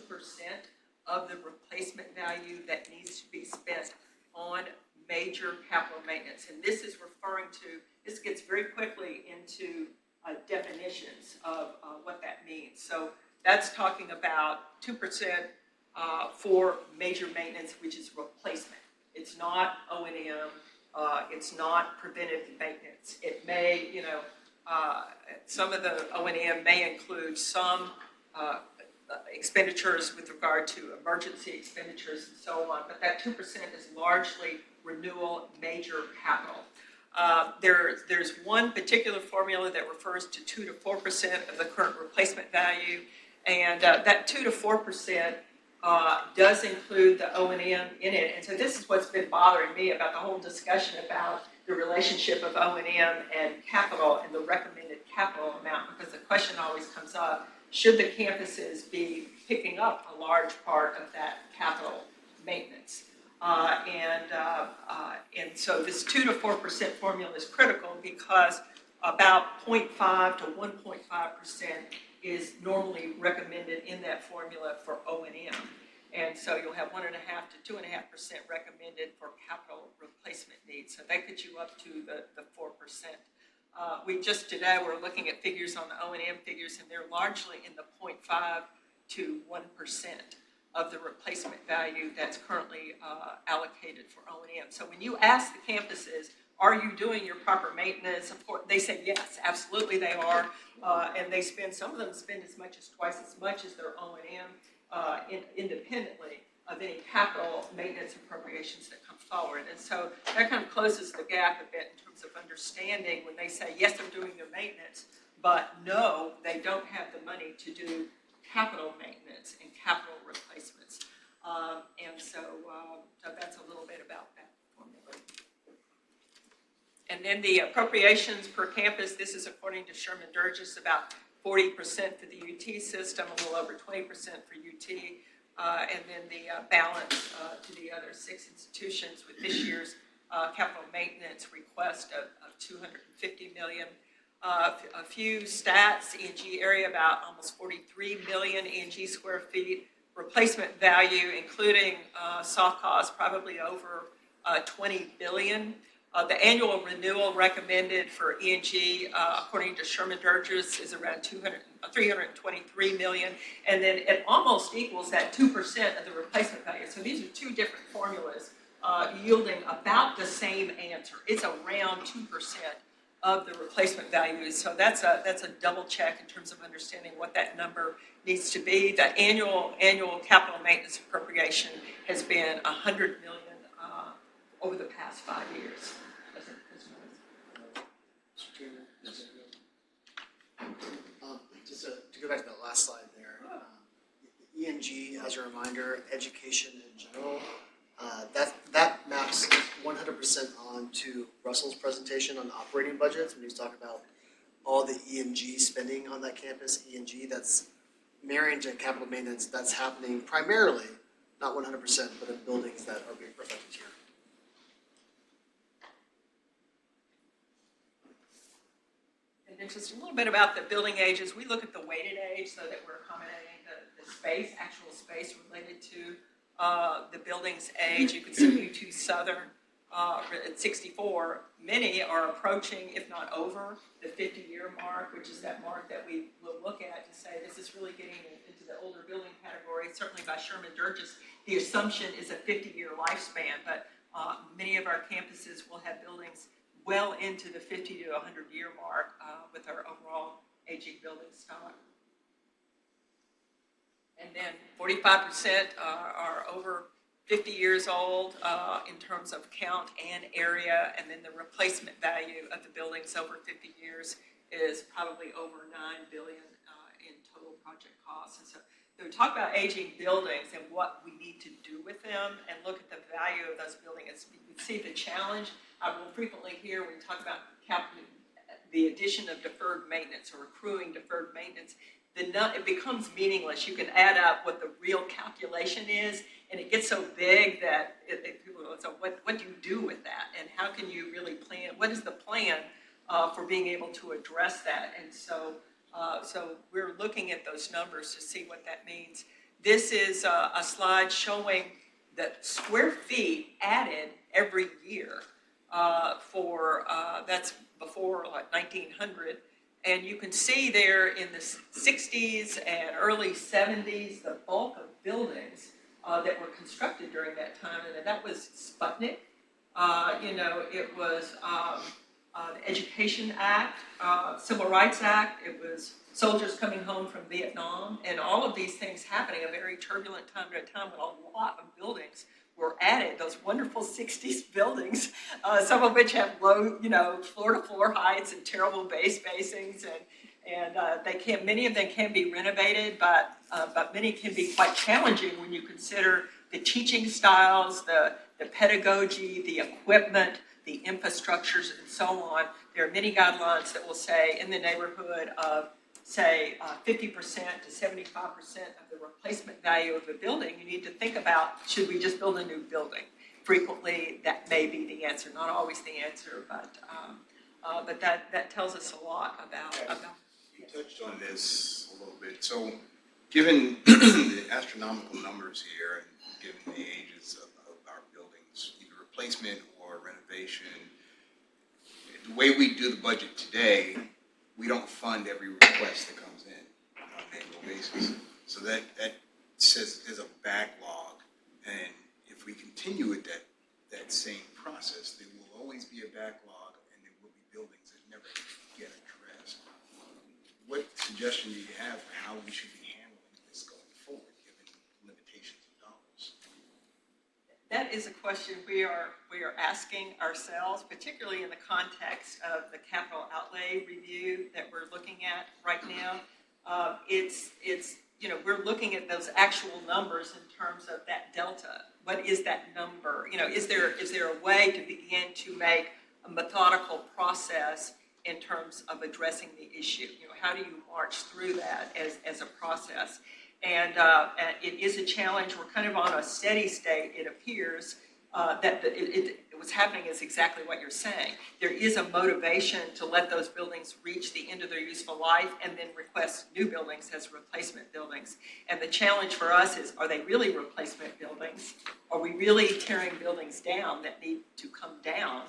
of the replacement value that needs to be spent on major capital maintenance. And this is referring to, this gets very quickly into definitions of what that means. So that's talking about 2% for major maintenance, which is replacement. It's not O&M, it's not preventive maintenance. It may, some of the O&M may include some expenditures with regard to emergency expenditures and so on, but that 2% is largely renewal major capital. There's one particular formula that refers to 2 to 4% of the current replacement value, and that 2 to 4% does include the O&M in it. And so this is what's been bothering me about the whole discussion about the relationship of O&M and capital and the recommended capital amount, because the question always comes up, should the campuses be picking up a large part of that capital maintenance? And so this 2 to 4% formula is critical because about 0.5 to 1.5% is normally recommended in that formula for O&M. And so you'll have 1.5 to 2.5% recommended for capital replacement needs. So that gets you up to the 4%. We just today we're looking at figures on the O&M figures, and they're largely in the 0.5 to 1% of the replacement value that's currently allocated for O&M. So when you ask the campuses, are you doing your proper maintenance? Of course, they say yes, absolutely they are, and they spend. Some of them spend as much as twice as much as their O&M independently of any capital maintenance appropriations that come forward. And so that kind of closes the gap a bit in terms of understanding when they say yes, they're doing their maintenance, but no, they don't have the money to do capital maintenance and capital replacements. So that's a little bit about that formula. And then the appropriations per campus, this is according to Sherman Durgis, about 40% for the UT system, a little over 20% for UT, and then the balance to the other 6 institutions with this year's capital maintenance request of $250 million. A few stats, E&G area about almost 43 million E&G square feet. Replacement value, including soft costs, probably over 20 billion. The annual renewal recommended for E&G, according to Sherman Durgis, is around 323 million. And then it almost equals that 2% of the replacement value. So these are two different formulas yielding about the same answer. It's around 2% of the replacement value. So that's a double check in terms of understanding what that number needs to be. The annual capital maintenance appropriation has been 100 million over the past 5 years.
Just to go back to that last slide there, E&G, as a reminder, education in general, that maps 100% onto Russell's presentation on the operating budgets when he's talking about all the E&G spending on that campus. E&G, that's marrying to capital maintenance, that's happening primarily, not 100%, but in buildings that are being reflected here.
And then just a little bit about the building ages. We look at the weighted age so that we're accommodating the space, actual space related to the building's age. You can see UT Southern at 64. Many are approaching, if not over, the 50-year mark, which is that mark that we will look at to say this is really getting into the older building category. Certainly by Sherman Durgis, the assumption is a 50-year lifespan, but many of our campuses will have buildings well into the 50 to 100-year mark with our overall aging building stock. And then 45% are over 50 years old in terms of count and area, and then the replacement value of the buildings over 50 years is probably over $9 billion in total project costs. And so we talk about aging buildings and what we need to do with them and look at the value of those buildings. We see the challenge. I will frequently hear when we talk about the addition of deferred maintenance or accruing deferred maintenance, it becomes meaningless. You can add up what the real calculation is, and it gets so big that people go, so what do you do with that? And how can you really plan? What is the plan for being able to address that? And so we're looking at those numbers to see what that means. This is a slide showing the square feet added every year that's before like 1900. And you can see there in the 60s and early 70s, the bulk of buildings that were constructed during that time. And that was Sputnik. It was the Education Act, Civil Rights Act. It was soldiers coming home from Vietnam. And all of these things happening at a very turbulent time at a time when a lot of buildings were added, those wonderful 60s buildings, some of which have low, floor-to-floor heights and terrible bay spacings, and many of them can be renovated, but many can be quite challenging when you consider the teaching styles, the pedagogy, the equipment, the infrastructures, and so on. There are many guidelines that will say in the neighborhood of, say, 50% to 75% of the replacement value of a building. You need to think about, should we just build a new building? frequently that may be the answer, not always the answer, but that tells us a lot about.
You touched on this a little bit. So given the astronomical numbers here and given the ages of our buildings, either replacement or renovation, the way we do the budget today, we don't fund every request that comes in on an annual basis. So that says there's a backlog. And if we continue with that same process, there will always be a backlog and there will be buildings that never get addressed. What suggestion do you have for how we should be handling this going forward, given limitations of dollars?
That is a question we are asking ourselves, particularly in the context of the capital outlay review that we're looking at right now. We're looking at those actual numbers in terms of that delta. What is that number? Is there a way to begin to make a methodical process in terms of addressing the issue? How do you march through that as a process? And it is a challenge. We're kind of on a steady state, it appears, that what's happening is exactly what you're saying. There is a motivation to let those buildings reach the end of their useful life and then request new buildings as replacement buildings. And the challenge for us is, are they really replacement buildings? Are we really tearing buildings down that need to come down?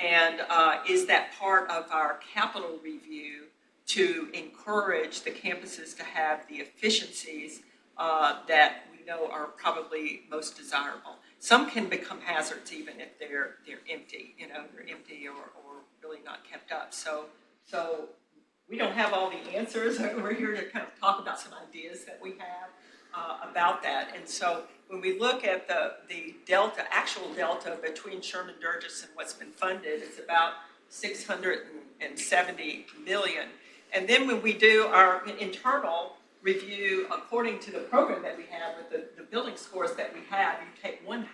And is that part of our capital review to encourage the campuses to have the efficiencies that we know are probably most desirable? Some can become hazards even if they're empty, they're empty or really not kept up. So we don't have all the answers. We're here to kind of talk about some ideas that we have about that. And so when we look at the actual delta between Sherman Durgis and what's been funded, it's about $670 million. And then when we do our internal review according to the program that we have with the building scores that we have, you take 1/2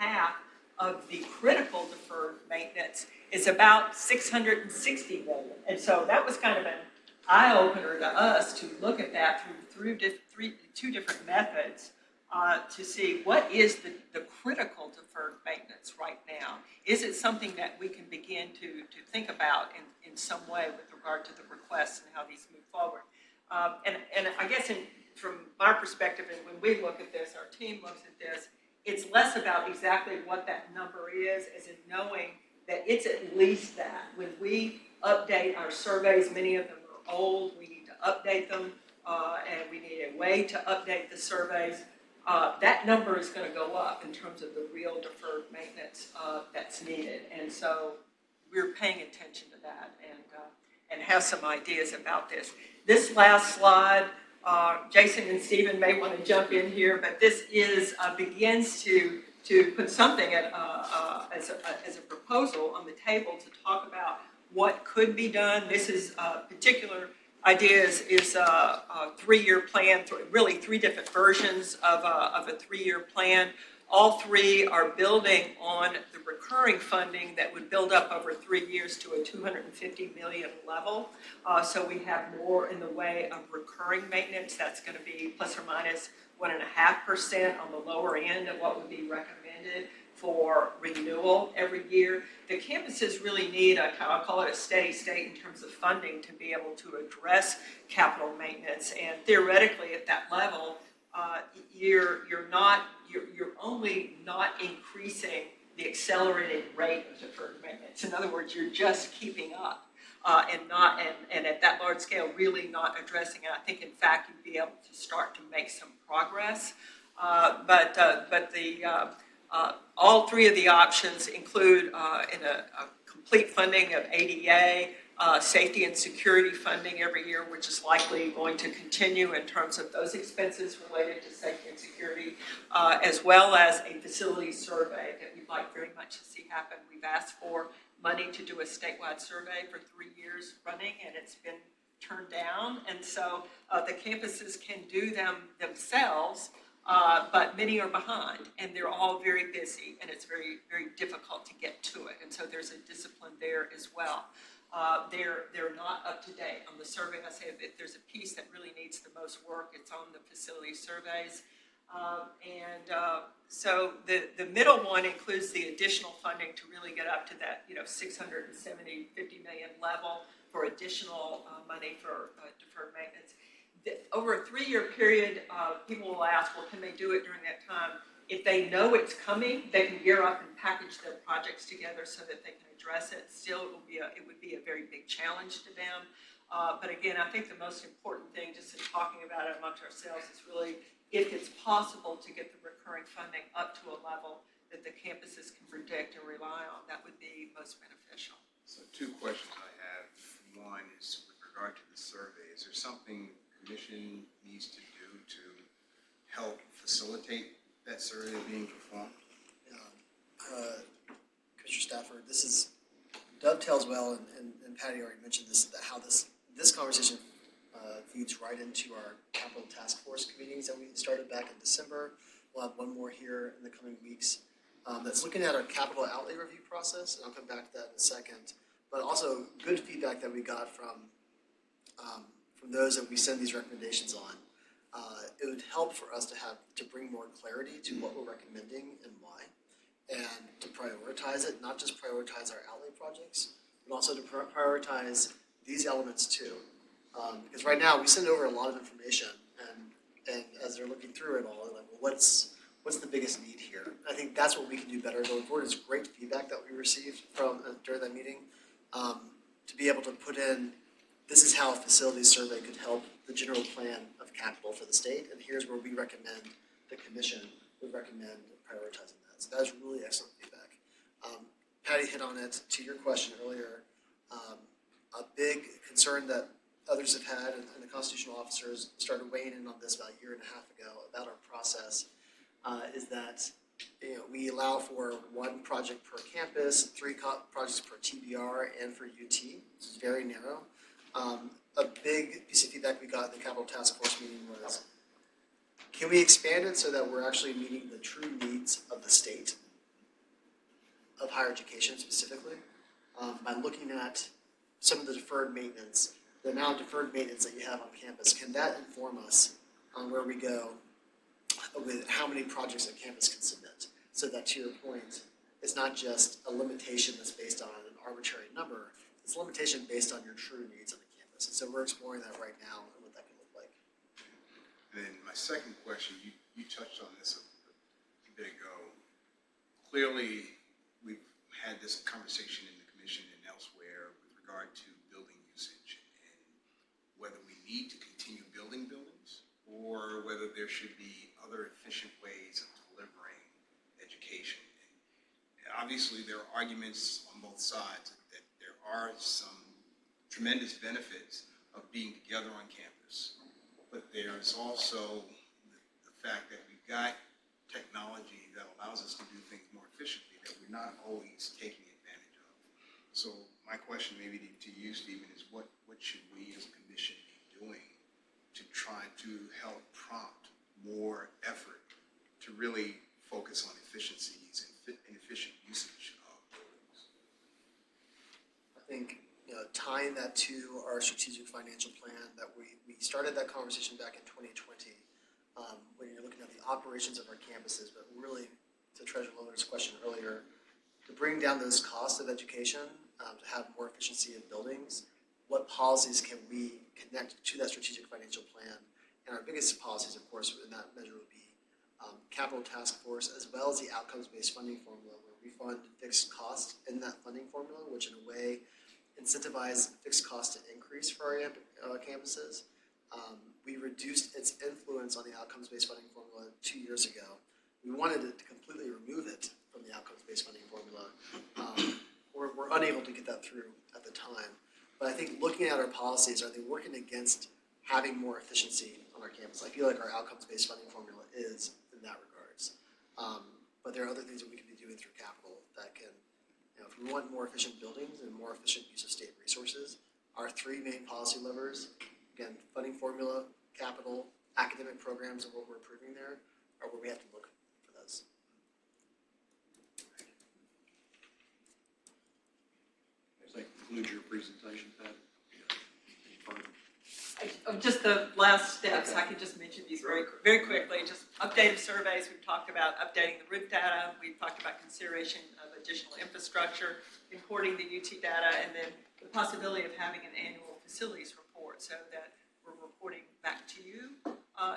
of the critical deferred maintenance is about $660 million. And so that was kind of an eye-opener to us to look at that through two different methods to see what is the critical deferred maintenance right now. Is it something that we can begin to think about in some way with regard to the requests and how these move forward? And I guess from our perspective, and when we look at this, our team looks at this, it's less about exactly what that number is, as in knowing that it's at least that. When we update our surveys, many of them are old, we need to update them, and we need a way to update the surveys. That number is going to go up in terms of the real deferred maintenance that's needed. And so we're paying attention to that and have some ideas about this. This last slide, Jason and Stephen may want to jump in here, but this begins to put something as a proposal on the table to talk about what could be done. This is particular idea is a 3-year plan, really 3 different versions of a 3-year plan. All 3 are building on the recurring funding that would build up over 3 years to a $250 million level. So we have more in the way of recurring maintenance. That's going to be plus or minus 1.5% on the lower end of what would be recommended for renewal every year. The campuses really need I'll call it a steady state in terms of funding to be able to address capital maintenance. And theoretically, at that level, you're only not increasing the accelerated rate of deferred maintenance. In other words, you're just keeping up and at that large scale, really not addressing it. I think, in fact, you'd be able to start to make some progress. But all 3 of the options include in a complete funding of ADA, safety and security funding every year, which is likely going to continue in terms of those expenses related to safety and security, as well as a facility survey that we'd like very much to see happen. We've asked for money to do a statewide survey for 3 years running, and it's been turned down. And so the campuses can do them themselves, but many are behind, and they're all very busy, and it's very, very difficult to get to it. And so there's a discipline there as well. They're not up to date on the survey. I say if there's a piece that really needs the most work, it's on the facility surveys. So the middle one includes the additional funding to really get up to that, 670, 50 million level for additional money for deferred maintenance. Over a 3-year period, people will ask, well, can they do it during that time? If they know it's coming, they can gear up and package their projects together so that they can address it. Still, it would be a very big challenge to them. But again, I think the most important thing, just in talking about it amongst ourselves, is really if it's possible to get the recurring funding up to a level that the campuses can predict and rely on, that would be most beneficial.
So 2 questions I have. One is with regard to the survey. Is there something the commission needs to do to help facilitate that survey being performed?
Commissioner Stafford, this is dovetails well, and Patty already mentioned this, that how this conversation feeds right into our capital task force meetings that we started back in December. We'll have one more here in the coming weeks that's looking at our capital outlay review process, and I'll come back to that in a second. But also good feedback that we got from those that we send these recommendations on. It would help for us to bring more clarity to what we're recommending and why, and to prioritize it, not just prioritize our outlay projects, but also to prioritize these elements too. Because right now we send over a lot of information, and as they're looking through it all, they're like, well, what's the biggest need here? I think that's what we can do better going forward. It's great feedback that we received from during that meeting, to be able to put in, this is how a facilities survey could help the general plan of capital for the state, and here's where we recommend, the commission would recommend prioritizing that. So that was really excellent feedback. Patty hit on it to your question earlier. A big concern that others have had, and the constitutional officers started weighing in on this about a year and a half ago about our process, is that we allow for 1 project per campus, 3 projects per TBR, and for UT. This is very narrow. A big piece of feedback we got in the Capital Task Force meeting was, can we expand it so that we're actually meeting the true needs of the state, of higher education specifically, by looking at some of the deferred maintenance, the amount of deferred maintenance that you have on campus? Can that inform us on where we go with how many projects a campus can submit? So that, to your point, it's not just a limitation that's based on an arbitrary number, it's a limitation based on your true needs on the campus. And so we're exploring that right now and what that can look like.
And then my second question, you touched on this a bit ago. Clearly, we've had this conversation in the commission and elsewhere with regard to building usage and whether we need to continue building buildings or whether there should be other efficient ways of delivering education. And obviously, there are arguments on both sides that there are some tremendous benefits of being together on campus, but there's also the fact that we've got technology that allows us to do things more efficiently that we're not always taking advantage of. So my question maybe to you, Stephen, is what should we as a commission be doing to try to help prompt more effort to really focus on efficiencies and efficient usage of buildings?
I think, tying that to our strategic financial plan, that we started that conversation back in 2020, when you're looking at the operations of our campuses, but really, to Treasurer Lillard's question earlier, to bring down those costs of education, to have more efficiency in buildings, what policies can we connect to that strategic financial plan? And our biggest policies, of course, in that measure would be capital task force, as well as the outcomes-based funding formula, where we fund fixed costs in that funding formula, which in a way incentivize fixed costs to increase for our campuses. We reduced its influence on the outcomes-based funding formula 2 years ago. We wanted to completely remove it from the outcomes-based funding formula. We're unable to get that through at the time. But I think looking at our policies, are they working against having more efficiency on our campus? I feel like our outcomes-based funding formula is in that regards. But there are other things that we can be doing through capital that can, if we want more efficient buildings and more efficient use of state resources, our 3 main policy levers, again, funding formula, capital, academic programs, and what we're approving there, are where we have to look for those.
Does that conclude your presentation, Pat?
Just the last steps, I could just mention these very, very quickly, just updated surveys, we've talked about updating the roof data, we've talked about consideration of additional infrastructure, importing the UT data, and then the possibility of having an annual facilities report so that we're reporting back to you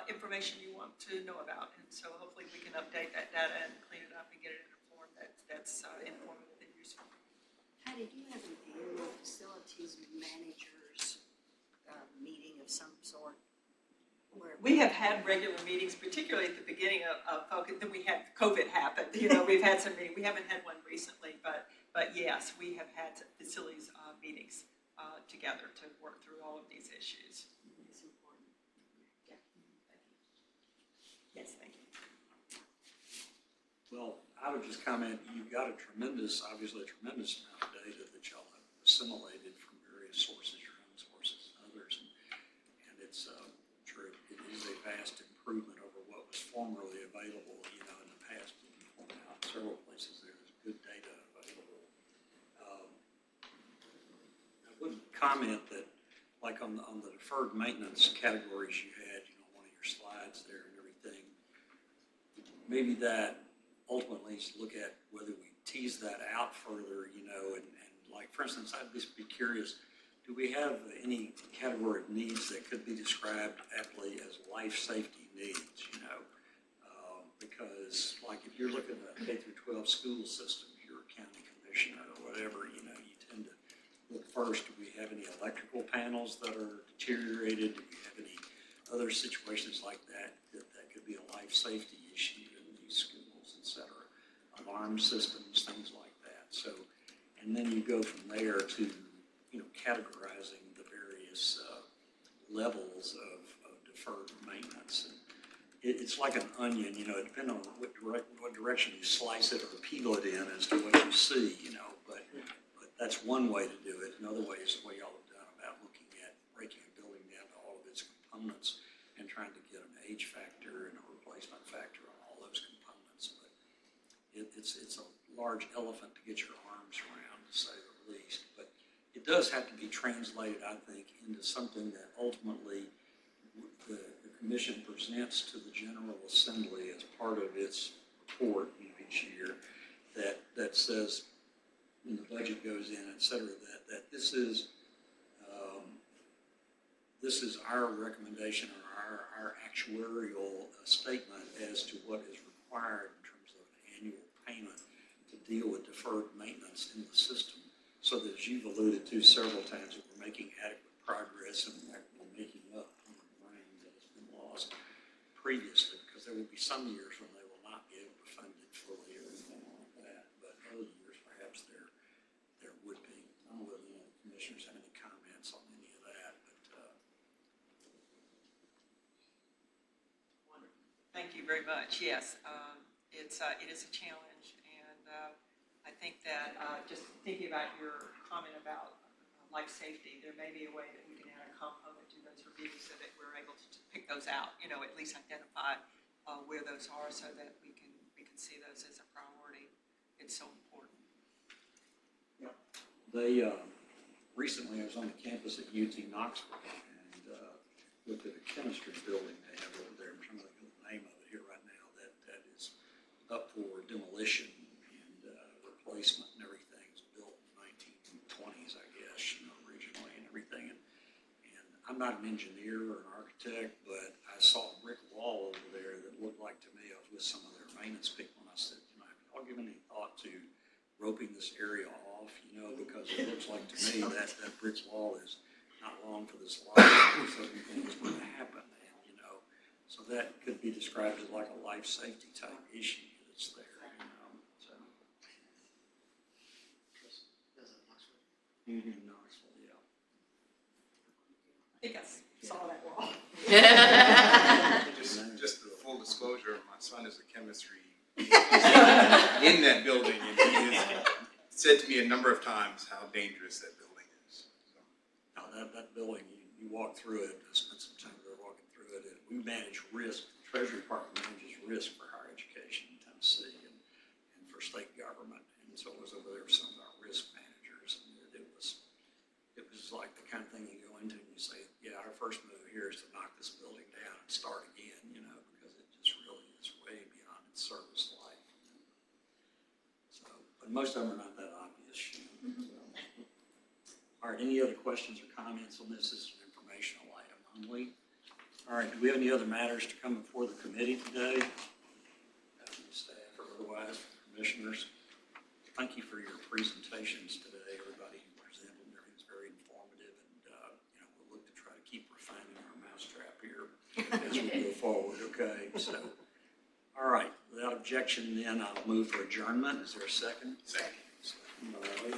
information you want to know about. And so hopefully we can update that data and clean it up and get it in a form that's informative and useful.
Patty, do you have an annual facilities managers meeting of some sort? Where
We have had regular meetings, particularly at the beginning of focus, then we had COVID happen, you know, we've had some meetings, we haven't had one recently, but yes, we have had facilities meetings together to work through all of these issues.
it's important? Yeah.
Yes, thank you.
Well, I would just comment, you've got obviously a tremendous amount of data that y'all have assimilated from various sources, your own sources and others. And it's true, it is a vast improvement over what was formerly available, you know, in the past. You can point out several places there's good data available. I would comment that, like on the deferred maintenance categories you had, you know, one of your slides there and everything, maybe that ultimately is to look at whether we tease that out further, you know, and like, for instance, I'd just be curious, do we have any category of needs that could be described aptly as life safety needs, you know? Because like if you're looking at a K through 12 school system, if you're a county commissioner or whatever, you know, you tend to look first, do we have any electrical panels that are deteriorated? Do we have any other situations like that could be a life safety issue in these schools, et cetera? Alarm systems, things like that. So, and then you go from there to, you know, categorizing the various levels of deferred maintenance. And it's like an onion, you know, it depends on what direction you slice it or peel it in as to what you see, you know, but that's one way to do it. Another way is the way y'all have done about looking at breaking a building down to all of its components and trying to get an age factor and a replacement factor on all those components. But it's a large elephant to get your arms around, to say the least. But it does have to be translated, I think, into something that ultimately the commission presents to the General Assembly as part of its report, you know, each year, that says when the budget goes in, et cetera, that this is our recommendation or our actuarial statement as to what is required in terms of an annual payment to deal with deferred maintenance in the system. So that, as you've alluded to several times, that we're making adequate progress and we're making up the ground that has been lost previously, because there will be some years when they will not be able to fund it fully or anything like that, but other years perhaps there would be. I don't know whether any of the commissioners have any comments on any of that, but
Thank you very much. Yes, it is a challenge, and I think that just thinking about your comment about life safety, there may be a way that we can add a component to those reviews so that we're able to pick those out. You know, at least identify where those are so that we can see those as a priority. It's so important.
they, recently I was on the campus at UT Knoxville and looked at a chemistry building they have over there. I'm trying to think of the name of it here right now. That is up for demolition and replacement and everything. It was built in the 1920s, I guess, you know, originally and everything. And I'm not an engineer or an architect, but I saw a brick wall over there that looked like to me, I was with some of their maintenance people, and I said, you know, have y'all given any thought to roping this area off, you know, because it looks like to me that brick wall is not long for this lot, so things would happen, and, you know, so that could be described as like a life safety type issue that's there, you know, so. In Knoxville, yeah.
I think I saw that wall.
Just for full disclosure, my son is a chemistry in that building, and he has said to me a number of times how dangerous that building is. So.
Now, that building, you walk through it, I spent some time there walking through it, and we manage risk, the Treasury Department manages risk for higher education in Tennessee and for state government, and so I was over there with some of our risk managers, and it was like the kind of thing you go into and you say, yeah, our first move here is most of them are not that obvious. All right, any other questions or comments on this? This is an informational item only. All right, do we have any other matters to come before the committee today? Staff or otherwise, commissioners? Thank you for your presentations today, everybody who presented. Everything's very informative, and we'll look to try to keep refining our mousetrap here as we go forward. Okay, so all right, without objection, then I'll move for adjournment. Is there a second?
Second.
Second by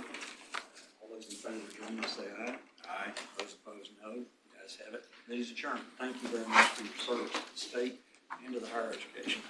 all those in favor of adjournment, say aye.
Aye.
Those opposed, no. You guys have it. Meeting's adjourned. Thank you very much for your service to the state and to the higher education.